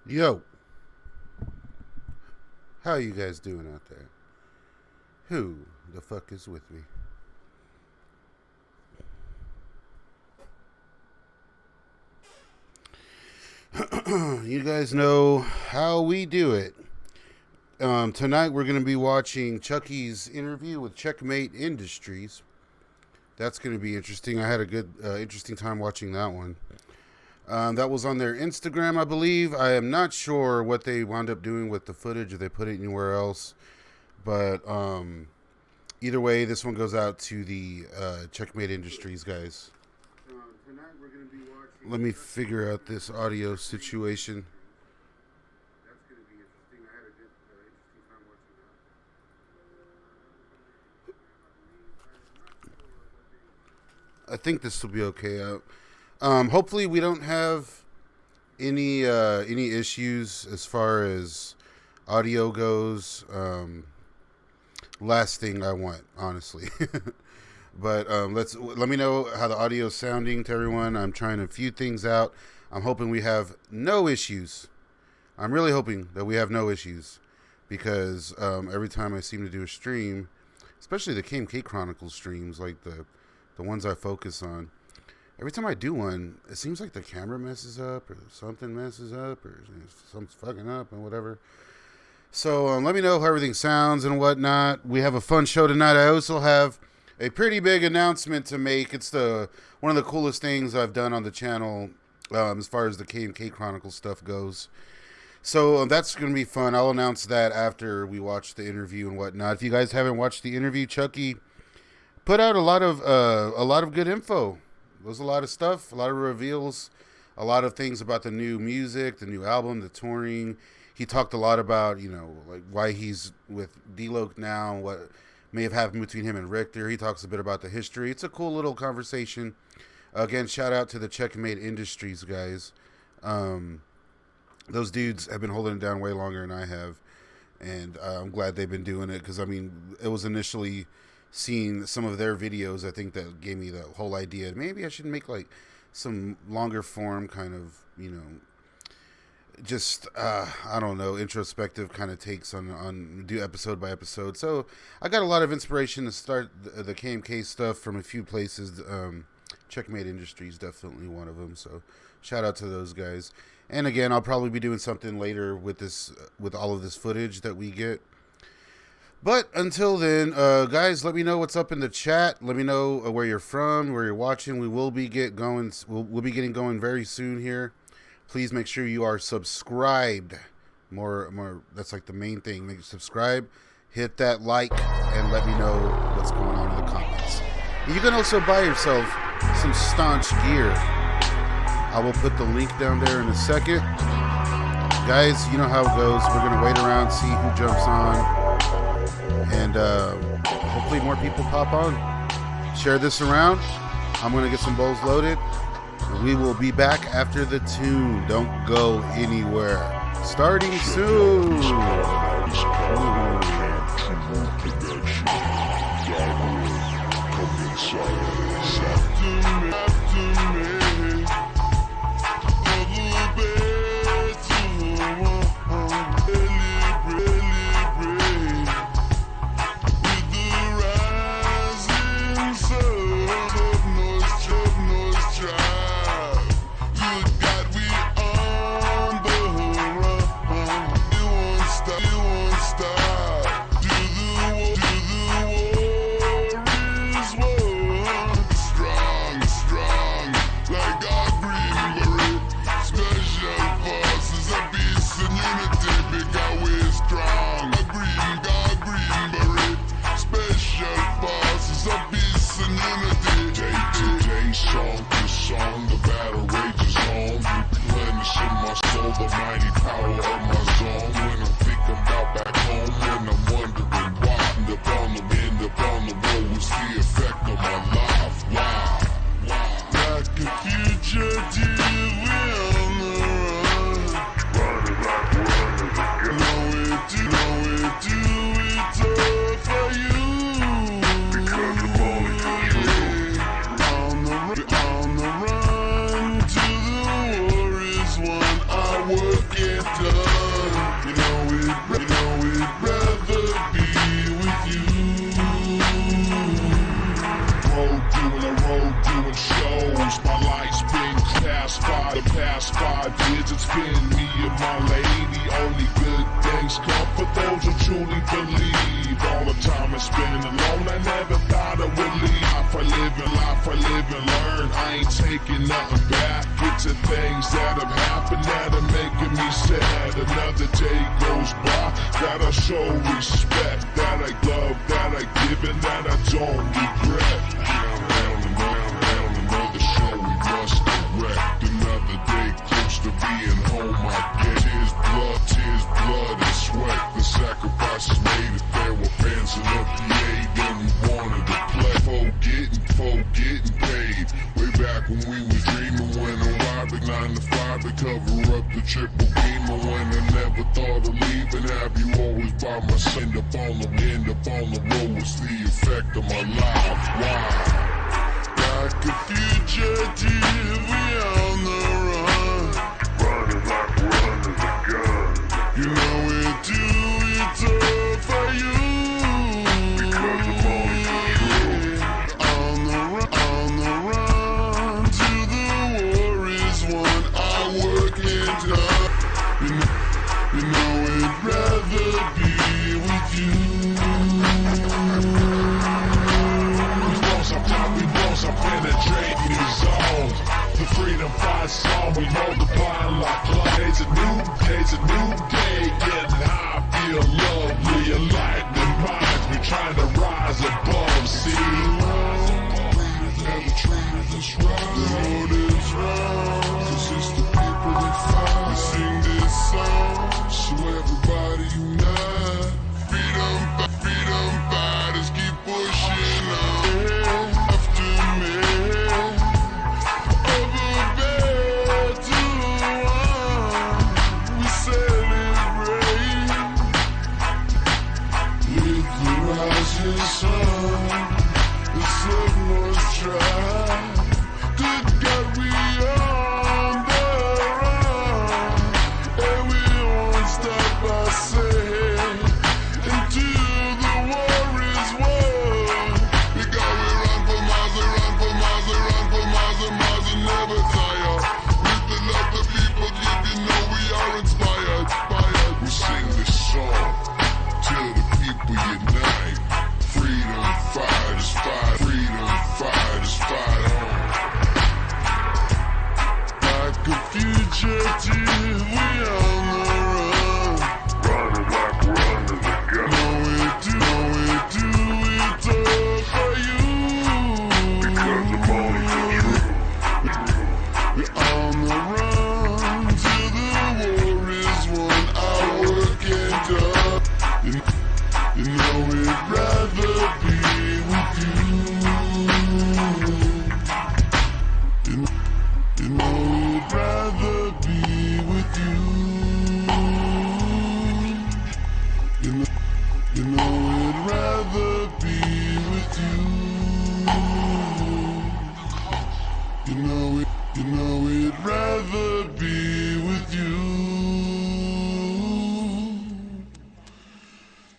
Yo, how you guys doing out there? Who the fuck is with me? You guys know how we do it. Tonight we're going to be watching Chucky's interview with Checkmate Industries. That's going to be interesting. I had a good, interesting time watching that one. That was on their Instagram, I believe. I am not sure what they wound up doing with the footage, if they put it anywhere else. But either way, this one goes out to the Checkmate Industries guys. Tonight we're going to be watching. Let me figure out this audio situation. That's going to be interesting. I had a good, interesting time watching that. I think this will be okay. Hopefully we don't have any issues as far as audio goes. Last thing I want, honestly. But let me know how the audio is sounding to everyone. I'm trying a few things out. I'm hoping we have no issues. I'm really hoping that we have no issues because every time I seem to do a stream, especially the KMK Chronicles streams, like the ones I focus on, every time I do one, it seems like the camera messes up or something messes up or something's fucking up and whatever. So let me know how everything sounds and whatnot. We have a fun show tonight. I also have a pretty big announcement to make. It's one of the coolest things I've done on the channel as far as the KMK Chronicles stuff goes. So that's going to be fun. I'll announce that after we watch the interview and whatnot. If you guys haven't watched the interview, Chucky put out a lot of good info. There's a lot of stuff, a lot of reveals, a lot of things about the new music, the new album, the touring. He talked a lot about, like why he's with D-Loc now, what may have happened between him and Richter. He talks a bit about the history. It's a cool little conversation. Again, shout out to the Checkmate Industries guys. Those dudes have been holding it down way longer than I have. And I'm glad they've been doing it because, it was initially seeing some of their videos, I think, that gave me the whole idea. Maybe I should make like some longer form kind of, just I don't know, introspective kind of takes on do episode by episode. So I got a lot of inspiration to start the KMK stuff from a few places. Checkmate Industries definitely one of them. So shout out to those guys. And again, I'll probably be doing something later with this, with all of this footage that we get. But until then, guys, let me know what's up in the chat. Let me know where you're from, where you're watching. We will be we'll be getting going very soon here. Please make sure you are subscribed. More. That's like the main thing. Make subscribe, hit that like, and let me know what's going on in the comments. You can also buy yourself some staunch gear. I will put the link down there in a second. Guys, you know how it goes. We're gonna wait around, see who jumps on. And hopefully more people pop on. Share this around. I'm going to get some bowls loaded. We will be back after the tune. Don't go anywhere. Starting soon. Working the past 5 years, it's been me and my lady. Only good things come for those who truly believe. All the time I spent alone, I never thought I would leave. Life I live and learn. I ain't taking nothing back. It's the things that have happened that are making me sad. Another day goes by, that I show respect, that I love, that I give, and that I don't regret. Down, another show we must correct. Another day close to being home, I get tears, blood, and sweat. The sacrifices made if there were fans in the PA, then we wanted to play. Getting paid. Way back when we was dreaming, when arrived at 9 to 5 to cover up the triple beamer. When I never thought of leaving, have you always by my side? End up on the road was the effect of my life. Why? Like a fugitive, we on the run. Running like we're under the gun. You know it do it all for you. Because I'm always true. On the run to the war is one. I work it up. You know I'd rather be with you. We blow some penetrating the zones. The freedom fight song, we multiplying like clouds. It's a new day, getting high, feel lovely, enlightening minds. We trying to rise above, see. Never treated us right. The road is wrong, 'cause it's the people that fight. We sing this song, so everybody unite. Freedom fighters keep pushing on. After me, over better one. We celebrate with the rising sun. The sun must try. Good God, we on the run, and we won't stop ourselves until the war is won. Because we run for miles and never tire. With the love the people give, you know we are inspired. We sing this song till the people unite. Freedom fighters fight. Freedom fighters fight on. Like a fugitive, we on the run. Running like we're under the gun. Know it do it all for you. Because I'm always true. We're on the run till the war is won. I work it up. You know we'd rather be with you. You know we'd rather be with you. You know we'd rather be with you. You know we'd rather be with you.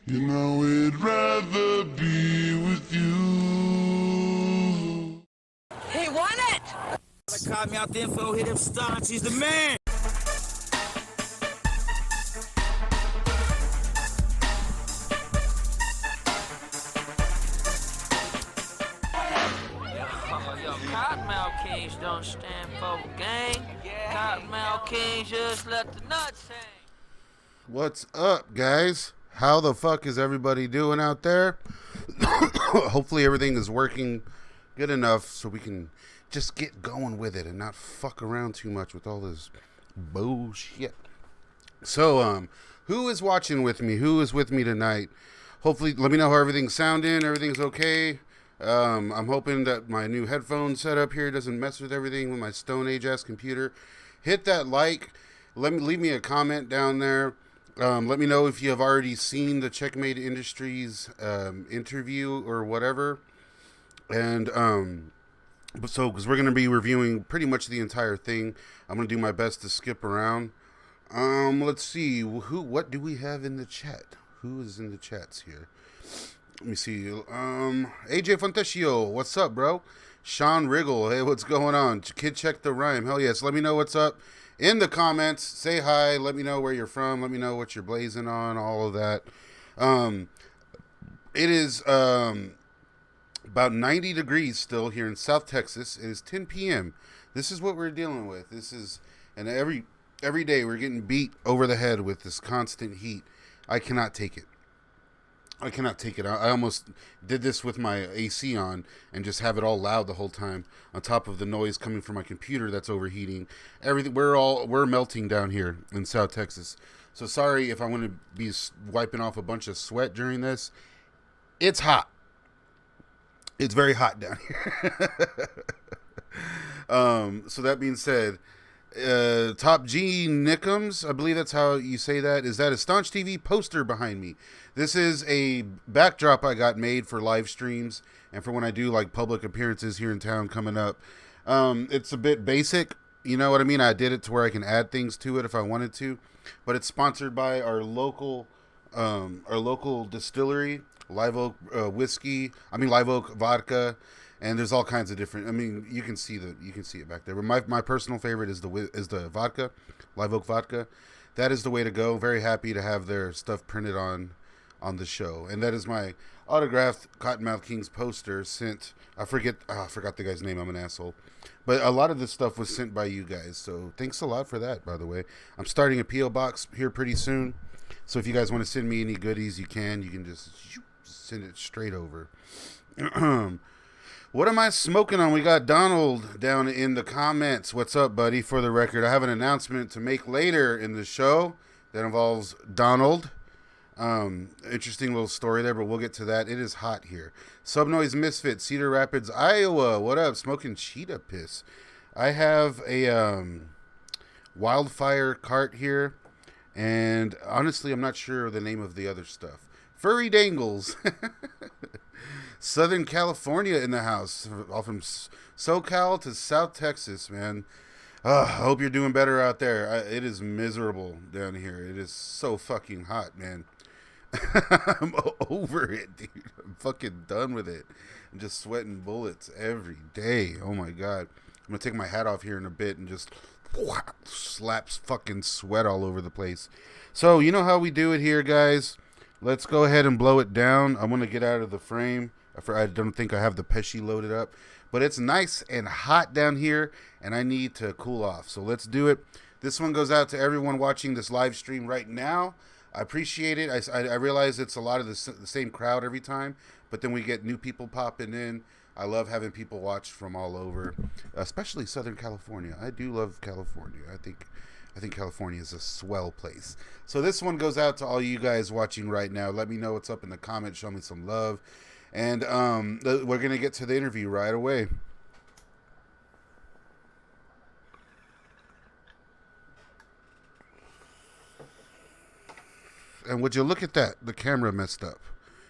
You know we'd rather be with you. He won it! Caught me out the info, hit him staunch, he's the man! Yo, Cottonmouth Kings don't stand for gang. Cottonmouth Kings just let the nuts hang. What's up, guys? How the fuck is everybody doing out there? Hopefully everything is working good enough so we can just get going with it and not fuck around too much with all this bullshit. So, who is watching with me? Who is with me tonight? Hopefully, let me know how everything's sounding. Everything's okay. I'm hoping that my new headphone setup here doesn't mess with everything with my Stone Age ass computer. Hit that like. Leave me a comment down there. Let me know if you have already seen the Checkmate Industries interview or whatever. And because we're going to be reviewing pretty much the entire thing. I'm going to do my best to skip around. Let's see. What do we have in the chat? Who is in the chats here? Let me see. AJ Fontecchio, what's up, bro? Sean Riggle, hey, what's going on? Kid, check the rhyme. Hell yes. Let me know what's up in the comments. Say hi. Let me know where you're from. Let me know what you're blazing on. All of that. It is about 90 degrees still here in South Texas. It is 10 p.m. This is what we're dealing with. And every day we're getting beat over the head with this constant heat. I cannot take it. I almost did this with my AC on and just have it all loud the whole time on top of the noise coming from my computer that's overheating. Everything, we're melting down here in South Texas. So sorry if I want to be wiping off a bunch of sweat during this. It's hot. It's very hot down here. So that being said, Top G Nickums, I believe that's how you say that. Is that a Staunch TV poster behind me? This is a backdrop I got made for live streams and for when I do like public appearances here in town coming up. It's a bit basic, you know what I mean? I did it to where I can add things to it if I wanted to, but it's sponsored by our local distillery, Live Oak Live Oak vodka. And there's all kinds of different. I mean, you can see it back there. But my personal favorite is the vodka, Live Oak vodka. That is the way to go. Very happy to have their stuff printed on the show, and that is my autographed Cottonmouth Kings poster sent. I forgot the guy's name. I'm an asshole. But a lot of this stuff was sent by you guys, so thanks a lot for that. By the way, I'm starting a PO box here pretty soon, so if you guys want to send me any goodies, you can just send it straight over. What am I smoking on? We got Donald down in the comments. What's up, buddy? For the record, I have an announcement to make later in the show that involves Donald. Interesting little story there, but we'll get to that. It is hot here. Subnoise Misfit, Cedar Rapids, Iowa. What up? Smoking cheetah piss. I have a wildfire cart here, and honestly, I'm not sure the name of the other stuff. Furry Dangles. Southern California in the house. All from SoCal to South Texas, man. I hope you're doing better out there. It is miserable down here. It is so fucking hot, man. I'm over it, dude. I'm fucking done with it. I'm just sweating bullets every day. Oh, my God. I'm going to take my hat off here in a bit and just slaps fucking sweat all over the place. So, you know how we do it here, guys. Let's go ahead and blow it down. I want to get out of the frame. I don't think I have the Pesci loaded up. But it's nice and hot down here, and I need to cool off. So let's do it. This one goes out to everyone watching this live stream right now. I appreciate it. I realize it's a lot of the same crowd every time, but then we get new people popping in. I love having people watch from all over, especially Southern California. I do love California. I think California is a swell place. So this one goes out to all you guys watching right now. Let me know what's up in the comments. Show me some love. And we're going to get to the interview right away. And would you look at that? The camera messed up.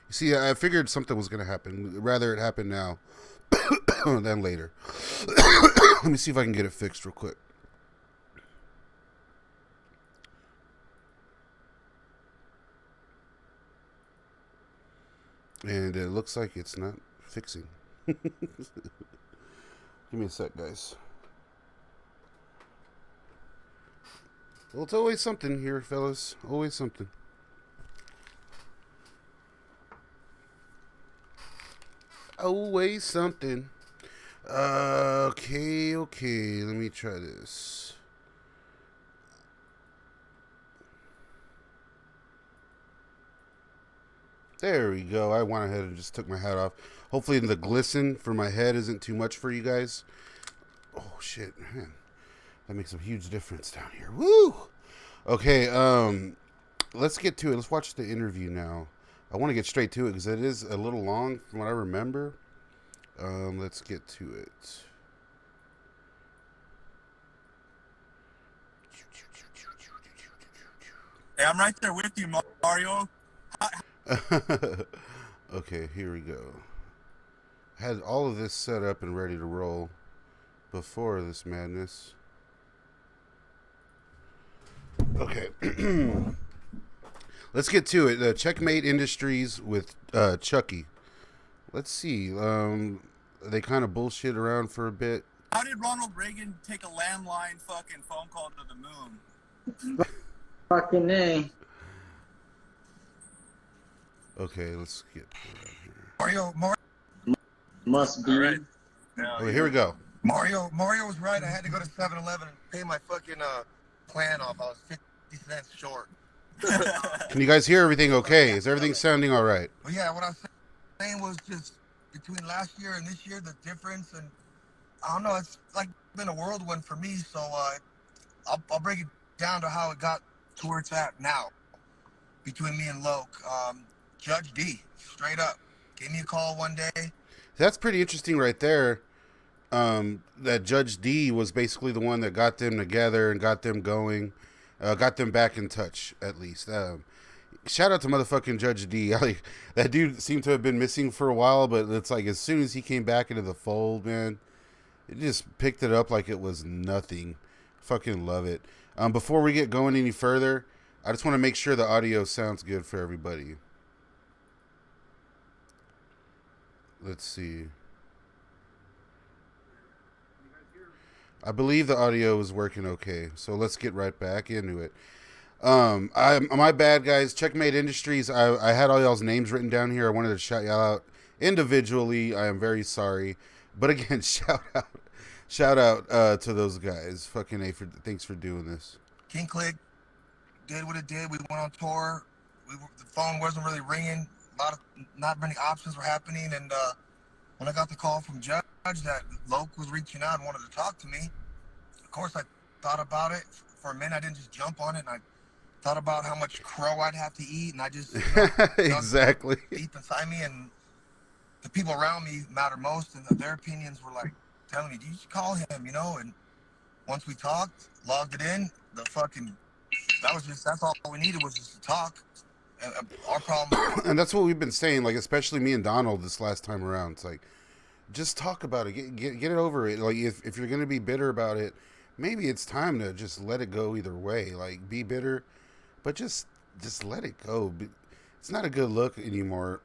You see, I figured something was going to happen. Rather it happen now than later. Let me see if I can get it fixed real quick. And it looks like it's not fixing. Give me a sec, guys. Well, it's always something here, fellas. Always something. Always something. Okay. Let me try this. There we go. I went ahead and just took my hat off. Hopefully the glisten for my head isn't too much for you guys. Oh, shit, man. That makes a huge difference down here. Woo! Okay, let's get to it. Let's watch the interview now. I want to get straight to it because it is a little long from what I remember. Let's get to it. Hey, I'm right there with you, Mario. Okay, here we go. Had all of this set up and ready to roll before this madness. Okay. Let's get to it. Checkmate Industries with Chucky. Let's see. They kind of bullshit around for a bit. How did Ronald Reagan take a landline fucking phone call to the moon? Fucking A. Okay, let's get here. Mario. Must be. All right. Okay, here we go. Mario was right. I had to go to 7-Eleven and pay my fucking plan off. I was 50 cents short. Can you guys hear everything okay? Is everything sounding all right? But yeah, what I was saying was just between last year and this year, the difference, and I don't know, it's like been a whirlwind for me. So I'll break it down to how it got to where it's at now between me and Loc. Judge D, straight up, gave me a call one day. That's pretty interesting right there. That Judge D was basically the one that got them together and got them going, got them back in touch, at least. Shout out to motherfucking Judge D. Like, that dude seemed to have been missing for a while, but it's like as soon as he came back into the fold, man, it just picked it up like it was nothing. Fucking love it. Before we get going any further, I just want to make sure the audio sounds good for everybody. Let's see. I believe the audio is working okay, so let's get right back into it. My bad, guys. Checkmate Industries. I had all y'all's names written down here. I wanted to shout y'all out individually. I am very sorry, but again, shout out to those guys. Fucking A, thanks for doing this. King Click did what it did. We went on tour. The phone wasn't really ringing. Not many options were happening, and when I got the call from Judge that Loc was reaching out and wanted to talk to me, of course I thought about it for a minute. I didn't just jump on it, and I thought about how much crow I'd have to eat, and I just exactly deep inside me, and the people around me matter most, and their opinions were like telling me, "You should call him," And once we talked, logged it in, that's all we needed was just to talk. Our problem, and that's what we've been saying, like, especially me and Donald this last time around. It's like, just talk about it, get it over it. Like, if you're gonna be bitter about it, maybe it's time to just let it go either way. Like, be bitter, but just let it go. It's not a good look anymore.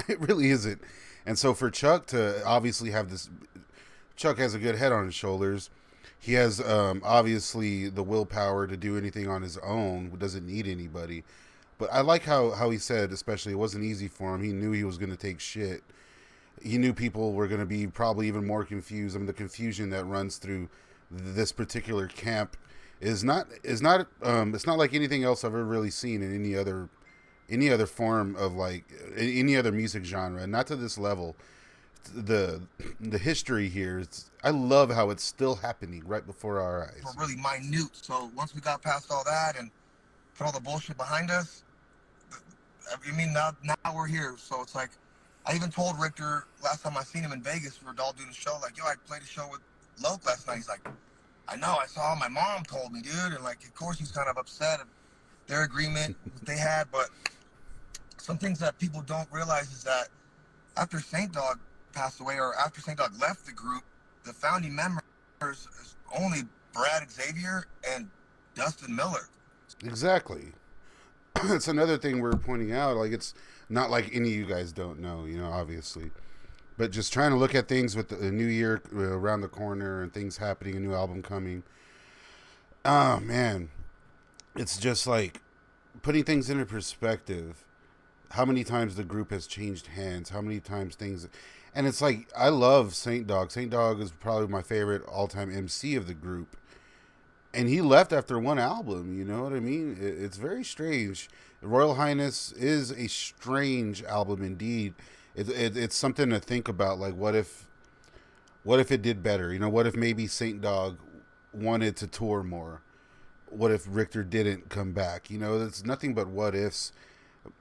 It really isn't. And so for Chuck to obviously have this, Chuck has a good head on his shoulders. He has obviously the willpower to do anything on his own. Doesn't need anybody. But I like how he said, especially, it wasn't easy for him. He knew he was going to take shit. He knew people were going to be probably even more confused. I mean, the confusion that runs through this particular camp is not it's not like anything else I've ever really seen in any other form of, like, any other music genre. Not to this level. The history here, I love how it's still happening right before our eyes. were really minute. So once we got past all that and put all the bullshit behind us, I mean, now we're here. So it's like, I even told Richter last time I seen him in Vegas, we were all doing a show, like, yo, I played a show with Loc last night. He's like, I know, I saw, my mom told me, dude. And, like, of course he's kind of upset at their agreement that they had. But some things that people don't realize is that after Saint Dog passed away, or after Saint Dog left the group, the founding members is only Brad Xavier and Dustin Miller. Exactly. It's another thing we're pointing out. Like, it's not like any of you guys don't know, obviously. But just trying to look at things with the new year around the corner and things happening, a new album coming. Oh, man. It's just like putting things into perspective. How many times the group has changed hands. How many times things... And it's like, I love Saint Dog. Saint Dog is probably my favorite all-time MC of the group. And he left after one album, you know what I mean? It's very strange. Royal Highness is a strange album indeed. It's something to think about. Like, what if it did better? What if maybe Saint Dog wanted to tour more? What if Richter didn't come back? It's nothing but what ifs.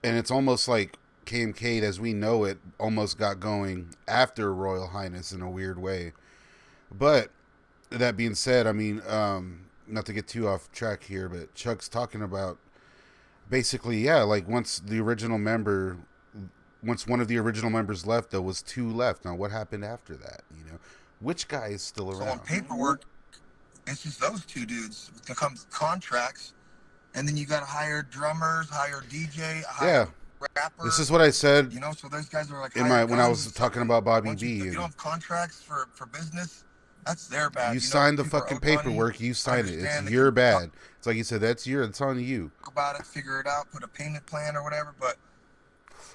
And it's almost like KMK, as we know it, almost got going after Royal Highness in a weird way. But that being said, I mean, not to get too off track here, but Chuck's talking about basically, yeah, like once one of the original members left, there was two left. Now, what happened after that? Which guy is still around? So on paperwork, it's just those two dudes. It comes contracts, and then you got to hire drummers, hire DJ, hire rapper. This is what I said. You know, so those guys are like when I was talking about Bobby B. You don't have contracts for business. That's their bad. You signed the fucking paperwork. You signed it. It's your bad. It's like you said. It's on you. About it, figure it out, put a payment plan or whatever. But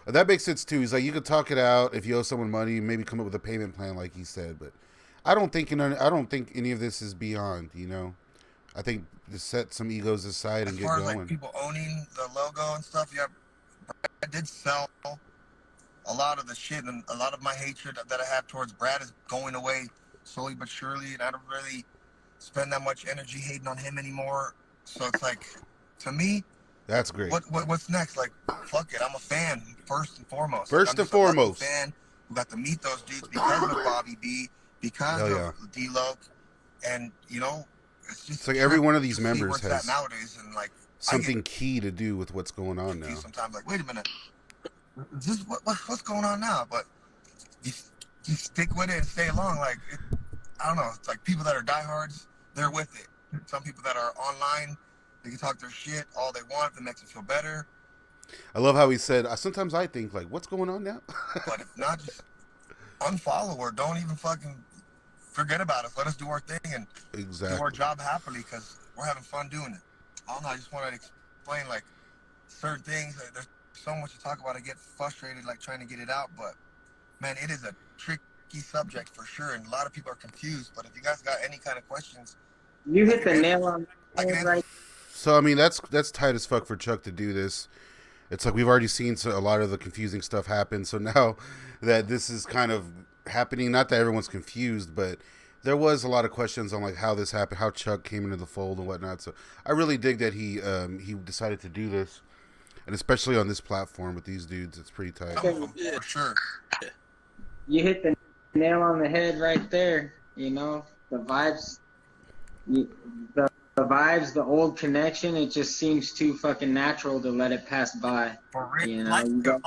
that makes sense too. He's like, you could talk it out if you owe someone money, maybe come up with a payment plan, like he said. But I don't think any of this is beyond. You know, I think to set some egos aside and get going. As far as like people owning the logo and stuff, yeah, Brad did sell a lot of the shit, and a lot of my hatred that I have towards Brad is going away slowly but surely, and I don't really spend that much energy hating on him anymore. So it's like, to me, that's great. What's next? Like, fuck it, I'm a fan first and foremost. First I'm and foremost, a fan who got to meet those dudes because of Bobby B, because of D-Loc, and you know, it's like every one of these members has nowadays, and like something key to do with what's going on now. Sometimes, like, wait a minute, is this what's going on now? But you stick with it and stay along. Like, I don't know. It's like people that are diehards, they're with it. Some people that are online, they can talk their shit all they want if it makes them feel better. I love how he said, sometimes I think, like, what's going on now? But if not, just unfollow or don't even fucking forget about us. Let us do our thing and do our job happily because we're having fun doing it. I don't know. I just want to explain, like, certain things. Like, there's so much to talk about. I get frustrated, like, trying to get it out. But, man, it is a tricky subject for sure, and a lot of people are confused. But if you guys got any kind of questions, you hit the nail on the head right. So I mean, that's tight as fuck for Chuck to do this. It's like we've already seen a lot of the confusing stuff happen. So now that this is kind of happening, not that everyone's confused, but there was a lot of questions on like how this happened, how Chuck came into the fold and whatnot. So I really dig that he decided to do this, and especially on this platform with these dudes, it's pretty tight. For sure. You hit the nail on the head right there. You know, the vibes, the vibes, the old connection. It just seems too fucking natural to let it pass by. You know,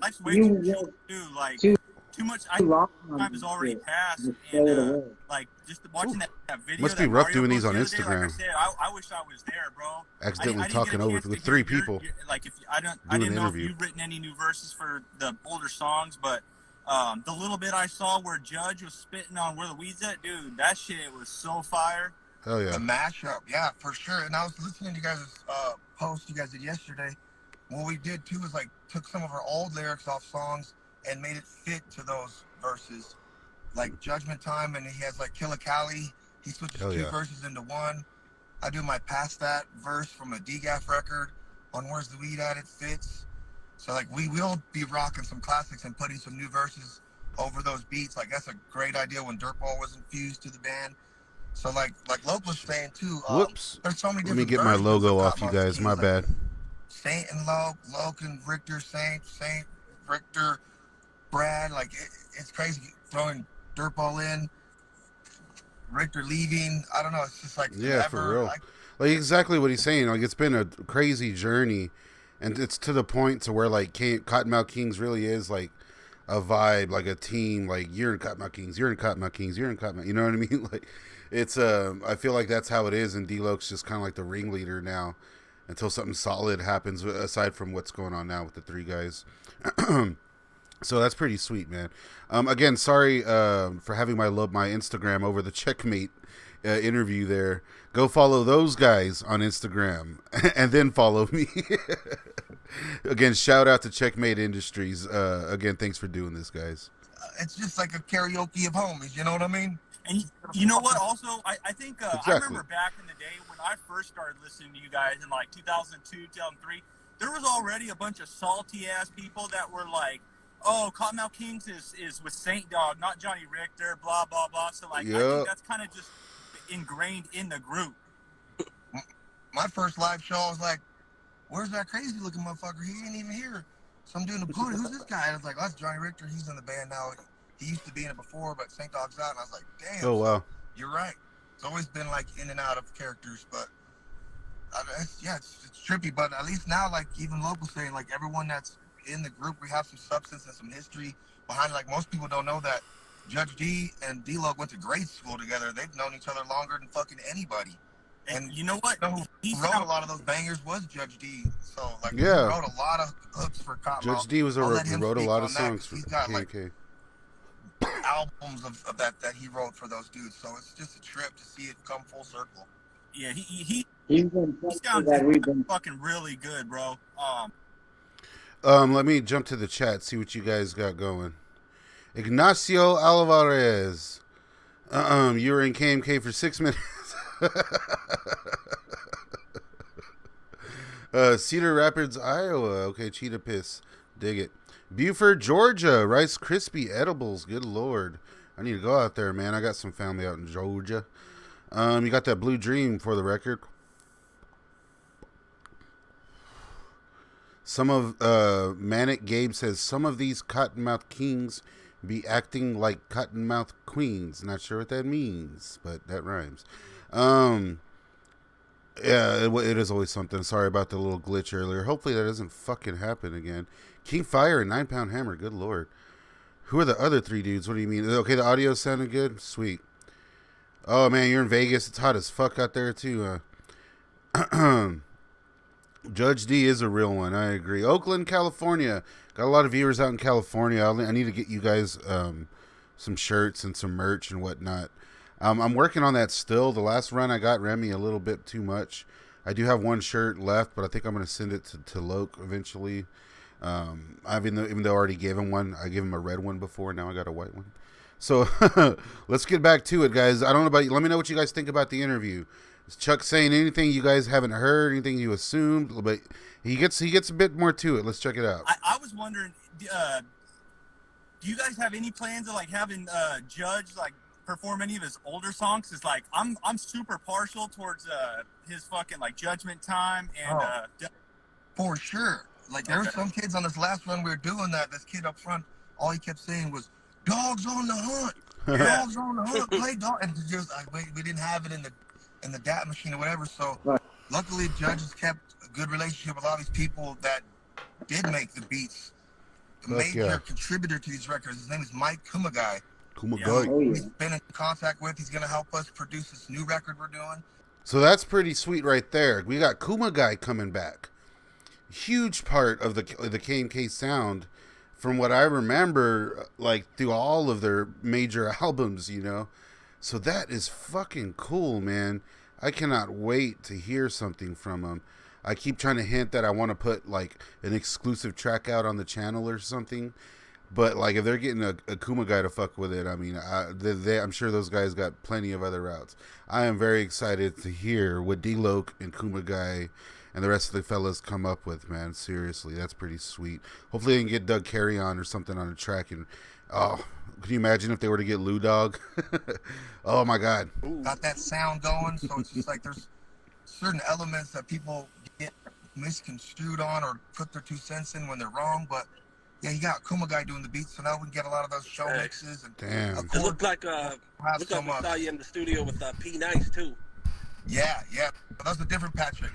life's way too short too. Like too much time has already passed, and like just watching that video. Must be rough doing these on Instagram. Like I said, I wish I was there, bro. Accidentally talking over with three people. Like I didn't know if you've written any new verses for the older songs, but the little bit I saw where Judge was spitting on Where the Weed's At, dude, that shit was so fire. Oh yeah. The mashup, yeah, for sure. And I was listening to you guys' post you guys did yesterday. What we did too is like took some of our old lyrics off songs and made it fit to those verses. Like Judgment Time, and he has like Killa Cali. He switches two verses into one. I do my Past That verse from a D-Gaff record on Where's the Weed At, it fits. So like we will be rocking some classics and putting some new verses over those beats. Like that's a great idea when Dirtball was infused to the band. So like Loc was saying too. Whoops. There's so many Let me different get my logo off, versions you of guys. My like bad. Saint and Loc and Richter, Saint, Richter, Brad. Like it's crazy throwing Dirtball in. Richter leaving. I don't know. It's just like for real. Like exactly what he's saying. Like it's been a crazy journey, and it's to the point to where like Cottonmouth Kings really is like a vibe, like a team. Like you're in Cottonmouth Kings, you're in Cottonmouth Kings, you're in Cottonmouth. You know what I mean? Like it's I feel like that's how it is, and D-Loc's just kind of like the ringleader now until something solid happens. Aside from what's going on now with the three guys. So that's pretty sweet, man. Again, sorry for having my Instagram over the Checkmate interview there. Go follow those guys on Instagram and then follow me. Again, shout out to Checkmate Industries. Again, thanks for doing this, guys. It's just like a karaoke of homies, you know what I mean? And you know what? Also, I think I remember back in the day when I first started listening to you guys in like 2002, 2003, there was already a bunch of salty ass people that were like, oh, Cottonmouth Kings is with Saint Dog, not Johnny Richter, blah, blah, blah. So, like, I think that's kind of just ingrained in the group. My first live show, I was like, where's that crazy-looking motherfucker? He ain't even here. So I'm doing the pony. Who's this guy? And I was like, oh, that's Johnny Richter. He's in the band now. He used to be in it before, but Saint Dog's out. And I was like, damn. Oh, wow. You're right. It's always been, like, in and out of characters, but, it's trippy. But at least now, like, even Loc saying, like, everyone that's in the group, we have some substance and some history behind it. Like most people don't know that Judge D and D-Loc went to grade school together. They've known each other longer than fucking anybody. And you know what? You know who wrote a lot of those bangers was Judge D. So like, yeah, he wrote a lot of hooks for Cottonmouth. Judge D was wrote a lot of songs for KMK. Like, albums of that he wrote for those dudes. So it's just a trip to see it come full circle. Yeah, he sounds fucking really good, bro. Let me jump to the chat, see what you guys got going. Ignacio Alvarez. You were in KMK for 6 minutes. Cedar Rapids, Iowa. Okay, Cheetah Piss. Dig it. Buford, Georgia. Rice Krispie edibles. Good Lord. I need to go out there, man. I got some family out in Georgia. You got that Blue Dream for the record. Some of Manic Gabe says some of these Cottonmouth Kings be acting like Cottonmouth Queens. Not sure what that means, but that rhymes. Yeah, it is always something. Sorry about the little glitch earlier. Hopefully that doesn't fucking happen again. King Fire and 9 Pound Hammer. Good Lord. Who are the other 3 dudes? What do you mean? Okay, the audio sounded good? Sweet. Oh, man, you're in Vegas. It's hot as fuck out there, too. Judge D is a real one. I agree. Oakland, California. Got a lot of viewers out in California. I need to get you guys some shirts and some merch and whatnot. I'm working on that still. The last run I got ran me a little bit too much. I do have one shirt left, but I think I'm going to send it to D-Loc eventually. Even though I already gave him one. I gave him a red one before. Now I got a white one. So let's get back to it, guys. I don't know about you. Let me know what you guys think about the interview. Is Chuck saying anything you guys haven't heard, anything you assumed? But he gets a bit more to it. Let's check it out. I was wondering, do you guys have any plans of like having Judge like perform any of his older songs? It's like I'm super partial towards his fucking like Judgment Time and for sure. Like there were some kids on this last run we were doing that. This kid up front, all he kept saying was "Dogs on the hunt, dogs on the hunt, play dog," and just we didn't have it in the DAT machine or whatever. So luckily, Judge has kept a good relationship with a lot of these people that did make the beats. The major contributor to these records, his name is Mike Kumagai. He's been in contact with. He's going to help us produce this new record we're doing. So that's pretty sweet right there. We got Kumagai coming back. Huge part of the KMK sound, from what I remember, like through all of their major albums, you know. So that is fucking cool, man. I cannot wait to hear something from them. I keep trying to hint that I want to put like an exclusive track out on the channel or something. But like if they're getting a Kumagai to fuck with it, I mean, I'm sure those guys got plenty of other routes. I am very excited to hear what D-Loc and Kumagai and the rest of the fellas come up with, man. Seriously, that's pretty sweet. Hopefully they can get Doug Carey on or something on a track. And can you imagine if they were to get Lou Dog? Oh my God. Got that sound going, so it's just like there's certain elements that people get misconstrued on or put their 2 cents in when they're wrong, but yeah, you got Kumagai doing the beats, so now we can get a lot of those show mixes. And damn. It looked like we saw you in the studio with P Nice too. Yeah. But that's a different Patrick.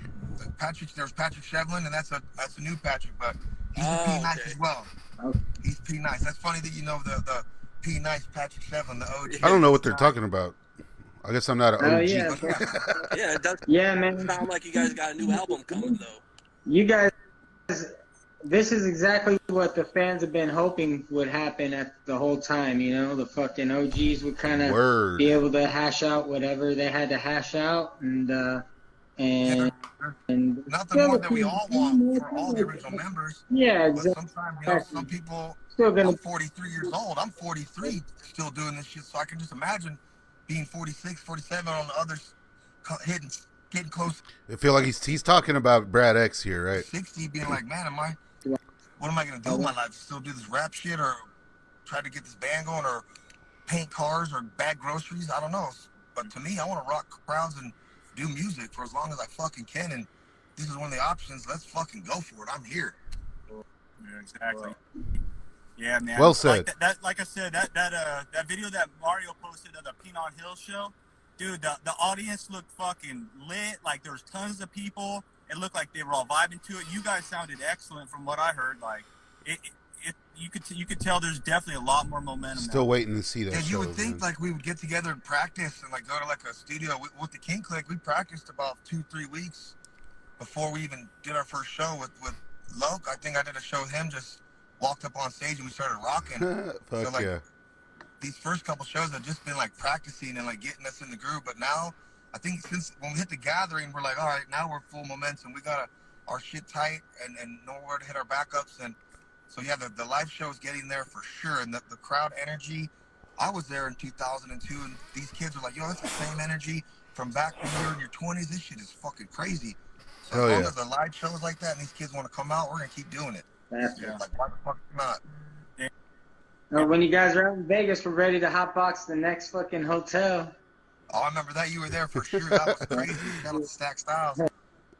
There's Patrick Shevlin, and that's a new Patrick, but he's P Nice as well. He's P Nice. That's funny that you know the P Nice Patrick Shevlin, the OG. I don't know what they're talking about. I guess I'm not an OG. Yeah, it does. Yeah, man. Sound like you guys got a new album coming though. You guys. This is exactly what the fans have been hoping would happen at the whole time, you know? The fucking OGs would kind of be able to hash out whatever they had to hash out, and nothing more than we all want for all the original members. Yeah, exactly. But sometimes, some people, I'm 43 years old. I'm 43 still doing this shit, so I can just imagine being 46, 47 on the others getting close. I feel like he's talking about Brad X here, right? 60, being like, man, what am I going to do with my life? Still do this rap shit or try to get this band going or paint cars or bag groceries? I don't know. But to me, I want to rock crowds and do music for as long as I fucking can. And this is one of the options. Let's fucking go for it. I'm here. Yeah, exactly. Yeah, man. Well said. Like I said, that video that Mario posted of the Pinon Hill show, dude, the audience looked fucking lit. Like there was tons of people. It looked like they were all vibing to it. You guys sounded excellent from what I heard. Like you could tell there's definitely a lot more momentum. Still waiting to see that. Yeah, you would shows, think man. like we would get together and practice and like go to like a studio with the King Click. We practiced about 2-3 weeks before we even did our first show with Loc. I think I did a show with him. Just walked up on stage and we started rocking. Fuck so like yeah. these first couple shows have just been like practicing and like getting us in the groove. But now I think since when we hit the gathering, we're like, all right, now we're full momentum. We got our shit tight and know where to hit our backups. And so yeah, the live show is getting there for sure. And the crowd energy, I was there in 2002 and these kids are like, yo, it's the same energy from back when you were in your 20s. This shit is fucking crazy. So as long as the live shows like that and these kids want to come out, we're gonna keep doing it. That's Like why the fuck not? When you guys are out in Vegas, we're ready to hotbox the next fucking hotel. Oh, I remember that. You were there for sure. That was crazy. Shout out to Stack Styles.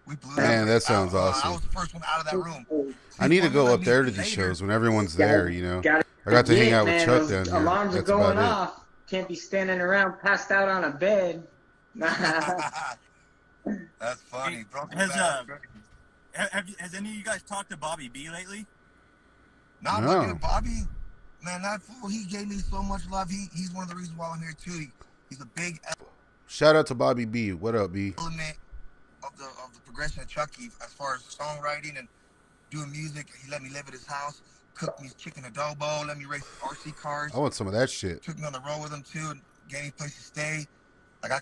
We blew Man, that sounds awesome. I was the first one out of that room. I need to go up there to these shows when everyone's there, you know. I got to hang out with Chuck down here. Alarms are going off. Can't be standing around passed out on a bed. That's funny. Has any of you guys talked to Bobby B lately? No. Bobby, man, that fool, he gave me so much love. He's one of the reasons why I'm here too. He's a big shout out to Bobby B. What up, B? Element of the progression of Chucky as far as songwriting and doing music. He let me live at his house, cooked me chicken adobo, let me race RC cars. I want some of that shit. Took me on the road with him too and gave me a place to stay. Like I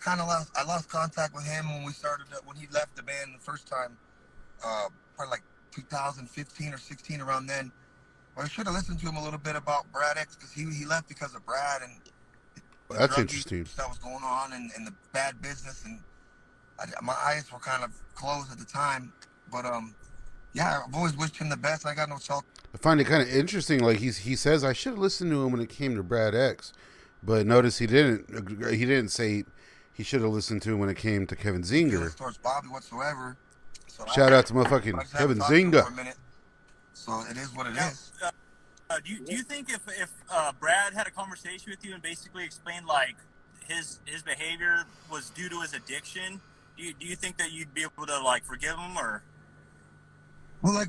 lost contact with him when we started when he left the band the first time, probably like 2015 or 16 around then. Well, I should have listened to him a little bit about Brad X because he left because of Brad and that's interesting. That was going on and the bad business and my eyes were kind of closed at the time. But yeah, I've always wished him the best. I got no self. I find it kind of interesting. Like he says, I should have listened to him when it came to Brad X, but notice he didn't. He didn't say he should have listened to him when it came to Kevin Zinger. Towards Bobby whatsoever. So shout out to motherfucking Kevin Zinger. So it is what it is. Do you think if Brad had a conversation with you and basically explained like his behavior was due to his addiction, do you think that you'd be able to like forgive him or? Well,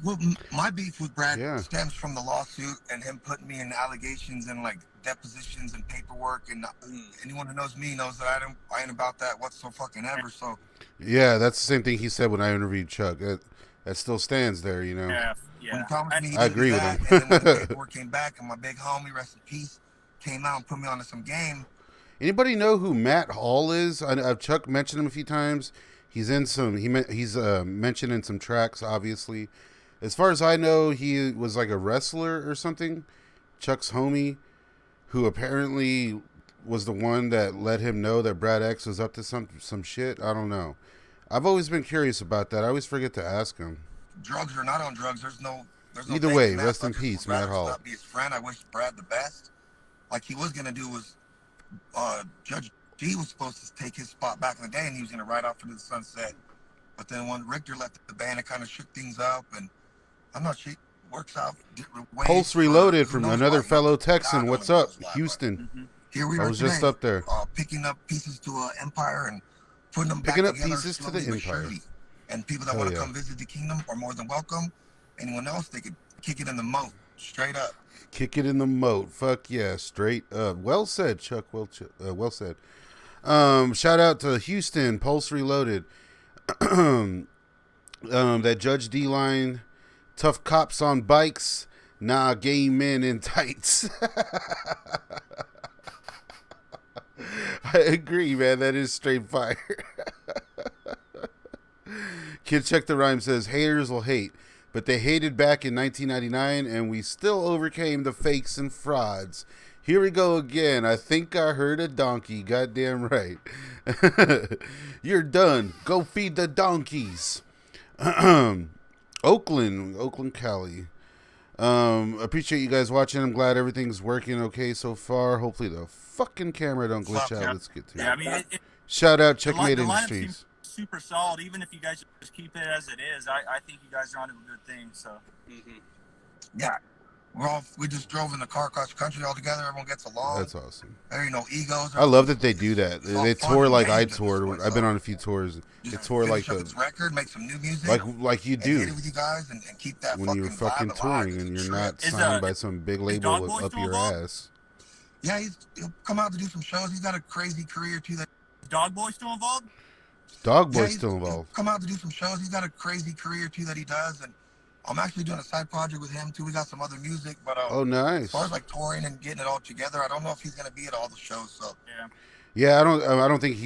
my beef with Brad stems from the lawsuit and him putting me in allegations and like depositions and paperwork, and anyone who knows me knows that I ain't about that whatsoever. So yeah, that's the same thing he said when I interviewed Chuck. That still stands there, you know. Yeah. When he promised me I agree with him. And then when the paperwork came back and my big homie, rest in peace, came out and put me onto some game. Anybody know who Matt Hall is? I've Chuck mentioned him a few times. He's in some. He's mentioned in some tracks, obviously. As far as I know, he was like a wrestler or something. Chuck's homie, who apparently was the one that let him know that Brad X was up to some shit. I don't know. I've always been curious about that. I always forget to ask him. Drugs or not on drugs, there's no either way, rest in peace, Matt Hall. Not be his friend. I wish Brad the best. Like he was gonna do was, Judge G was supposed to take his spot back in the day, and he was gonna ride off into the sunset. But then when Richter left the band, it kind of shook things up, and I'm not sure. Works out. Pulse Reloaded from another fellow Texan. What's up, Houston? Mm-hmm. Here we are. I was just up there, picking up pieces to Empire and putting them picking back up together pieces to the Empire. surely. And people that want to come visit the kingdom are more than welcome. Anyone else, they could kick it in the moat, straight up. Kick it in the moat. Fuck yeah, straight up. Well said, Chuck. Well said. Shout out to Houston, Pulse Reloaded. That Judge D line, tough cops on bikes, nah, gay men in tights. I agree, man. That is straight fire. Kid Check the Rhyme says, haters will hate, but they hated back in 1999, and we still overcame the fakes and frauds. Here we go again. I think I heard a donkey. Goddamn right. You're done. Go feed the donkeys. Oakland, Cali. Appreciate you guys watching. I'm glad everything's working okay so far. Hopefully the fucking camera don't glitch out. Let's get to it. I mean, shout out Checkmate Industries. Super solid. Even if you guys just keep it as it is, I think you guys are onto a good thing. So, yeah, We just drove in the car across the country all together. Everyone gets along. That's awesome. There ain't no egos. I love that they do that. They tour like I toured. Point, I've been on a few tours. They tour like the record, make some new music, like you do. Hit it with you guys and keep that when you're fucking touring and you're not signed by some big label up your ass. Yeah, he'll come out to do some shows. He's got a crazy career too. That Dog Boy still involved? Dog Boy's still involved. Come out to do some shows. He's got a crazy career too that he does, and I'm actually doing a side project with him too. We got some other music, but oh, nice. As far as like touring and getting it all together, I don't know if he's gonna be at all the shows. So yeah, I don't think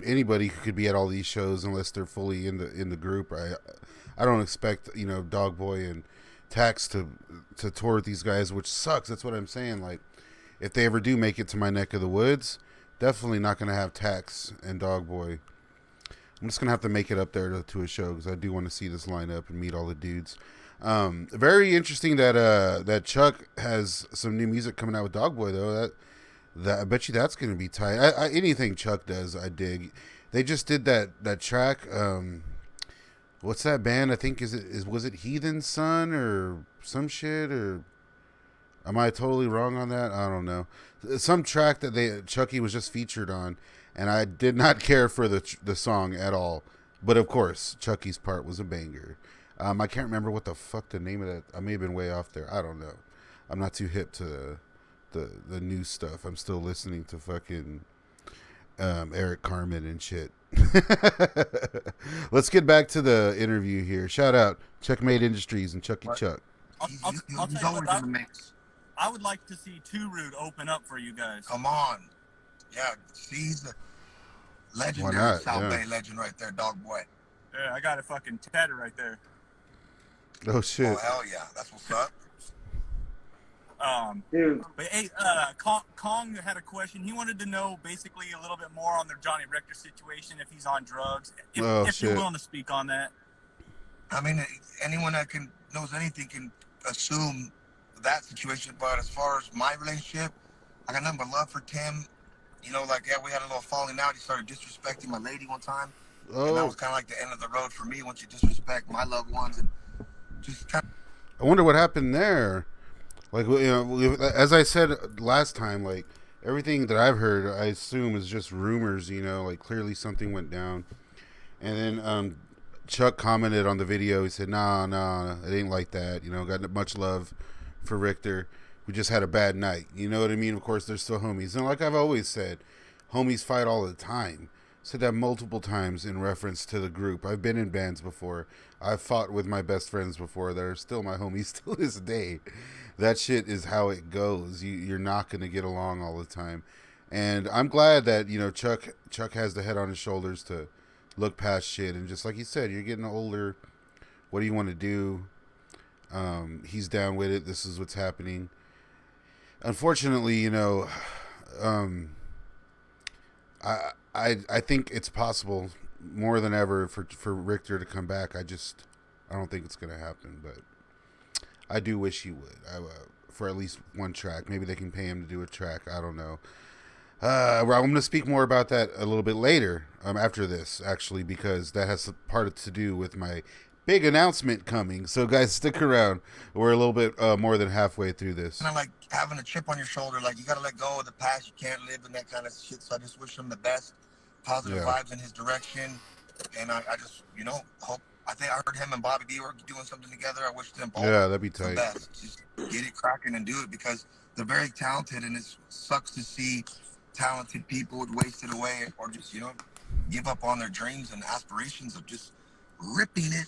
anybody could be at all these shows unless they're fully in the group. I don't expect Dog Boy and Tax to tour with these guys, which sucks. That's what I'm saying. Like, if they ever do make it to my neck of the woods, definitely not gonna have Tax and Dog Boy. I'm just gonna have to make it up there to a show because I do want to see this lineup and meet all the dudes. Very interesting that Chuck has some new music coming out with Dog Boy though. That I bet you that's gonna be tight. Anything Chuck does, I dig. They just did that track. What's that band? I think was it Heathen Son or some shit, or am I totally wrong on that? I don't know. Some track that Chucky was just featured on. And I did not care for the song at all. But, of course, Chucky's part was a banger. I can't remember what the fuck the name of that... I may have been way off there. I don't know. I'm not too hip to the new stuff. I'm still listening to fucking Eric Carmen and shit. Let's get back to the interview here. Shout out Checkmate Industries and Chucky Chuck. I'll tell you what, I would like to see Two Root open up for you guys. Come on. Yeah, he's a legendary South Bay legend right there, Dog Boy. Yeah, I got a fucking tattoo right there. Oh shit! Oh hell yeah, that's what's up. Dude. But hey, Kong had a question. He wanted to know basically a little bit more on their Johnny Richter situation, if he's on drugs, if you're willing to speak on that. I mean, anyone that knows anything can assume that situation. But as far as my relationship, I got nothing but love for Tim. We had a little falling out. He started disrespecting my lady one time. And that was kind of like the end of the road for me once you disrespect my loved ones. And just kind of... I wonder what happened there. Like, as I said last time, like, everything that I've heard, I assume is just rumors, like, clearly something went down. And then Chuck commented on the video. He said, nah, it ain't like that. Got much love for Richter. We just had a bad night. You know what I mean? Of course, they're still homies. And like I've always said, homies fight all the time. Said that multiple times in reference to the group. I've been in bands before. I've fought with my best friends before that are still my homies to this day. That shit is how it goes. You're not going to get along all the time. And I'm glad that, Chuck has the head on his shoulders to look past shit. And just like you said, you're getting older. What do you want to do? He's down with it. This is what's happening. Unfortunately, I think it's possible more than ever for Richter to come back. I don't think it's going to happen, but I do wish he would. For at least one track. Maybe they can pay him to do a track. I don't know. I'm going to speak more about that a little bit later, after this, actually, because that has part to do with my big announcement coming. So, guys, stick around. We're a little bit more than halfway through this. Kind of like having a chip on your shoulder. Like, you got to let go of the past. You can't live in that kind of shit. So I just wish him the best. Positive vibes in his direction. And I just, hope. I think I heard him and Bobby B were doing something together. I wish them both that'd be tight. The best. Just get it cracking and do it because they're very talented. And it sucks to see talented people wasted away or just, give up on their dreams and aspirations of just ripping it.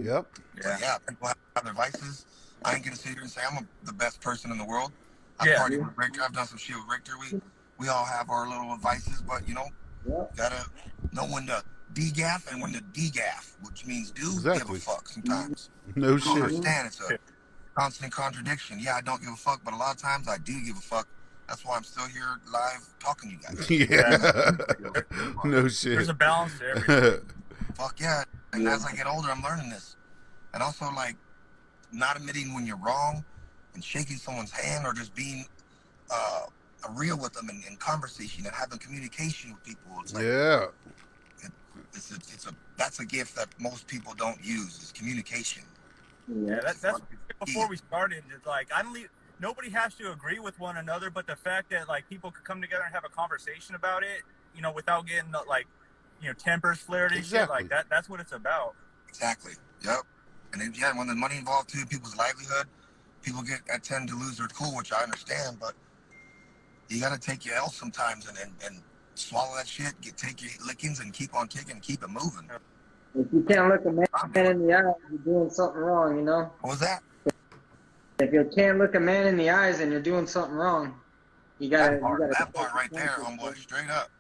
Yep. Yeah, people have their vices. I ain't gonna sit here and say I'm the best person in the world. I've partied with Richter. I've done some shit with Richter. We all have our little vices, but gotta know when to degaff and when to degaff, which means give a fuck sometimes. No shit. Understand it's a constant contradiction. Yeah, I don't give a fuck, but a lot of times I do give a fuck. That's why I'm still here live talking to you guys. Yeah. No shit. There's a balance to everything. Fuck yeah. And as I get older, I'm learning this. And also, not admitting when you're wrong and shaking someone's hand or just being real with them in conversation and having communication with people. It's that's a gift that most people don't use is communication. Yeah, that's before we started. It's like nobody has to agree with one another, but the fact that like people could come together and have a conversation about it, you know, without getting like, you know, tempers flared and shit like that. That's what it's about. Exactly. Yep. And then, yeah, when there's money involved too, people's livelihood, people tend to lose their cool, which I understand, but you gotta take your L sometimes and swallow that shit, take your lickings and keep on kicking, keep it moving. If you can't look a man in the eye, you're doing something wrong, you know? What was that? If you can't look a man in the eyes and you're doing something wrong, you gotta... That part right there, homeboy, straight up.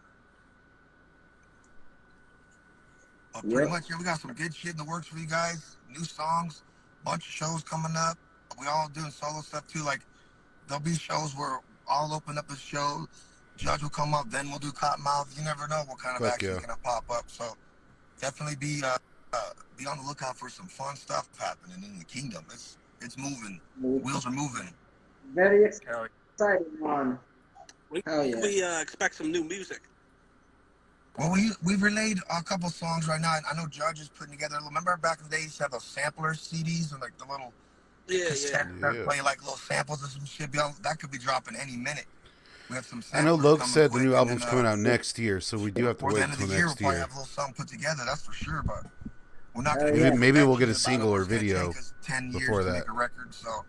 But pretty much, yeah, we got some good shit in the works for you guys. New songs, bunch of shows coming up. We all doing solo stuff too. Like, there'll be shows where I'll open up a show, Judge will come up, then we'll do Cottonmouth. You never know what kind of action is gonna pop up. So definitely be on the lookout for some fun stuff happening in the kingdom. It's moving. Wheels are moving. Very exciting one. We expect some new music. Well, we've relayed a couple songs right now. I know Judge is putting together. Remember back in the day, you used to have those sampler CDs and like the little cassettes that play like little samples of some shit. That could be dropping any minute. We have some. I know Loc said the new album's coming out next year, so we do have to wait until next year. We'll probably have a little something put together, that's for sure. But we're not. Maybe we'll get a single or video 10 before years that. To make a record, so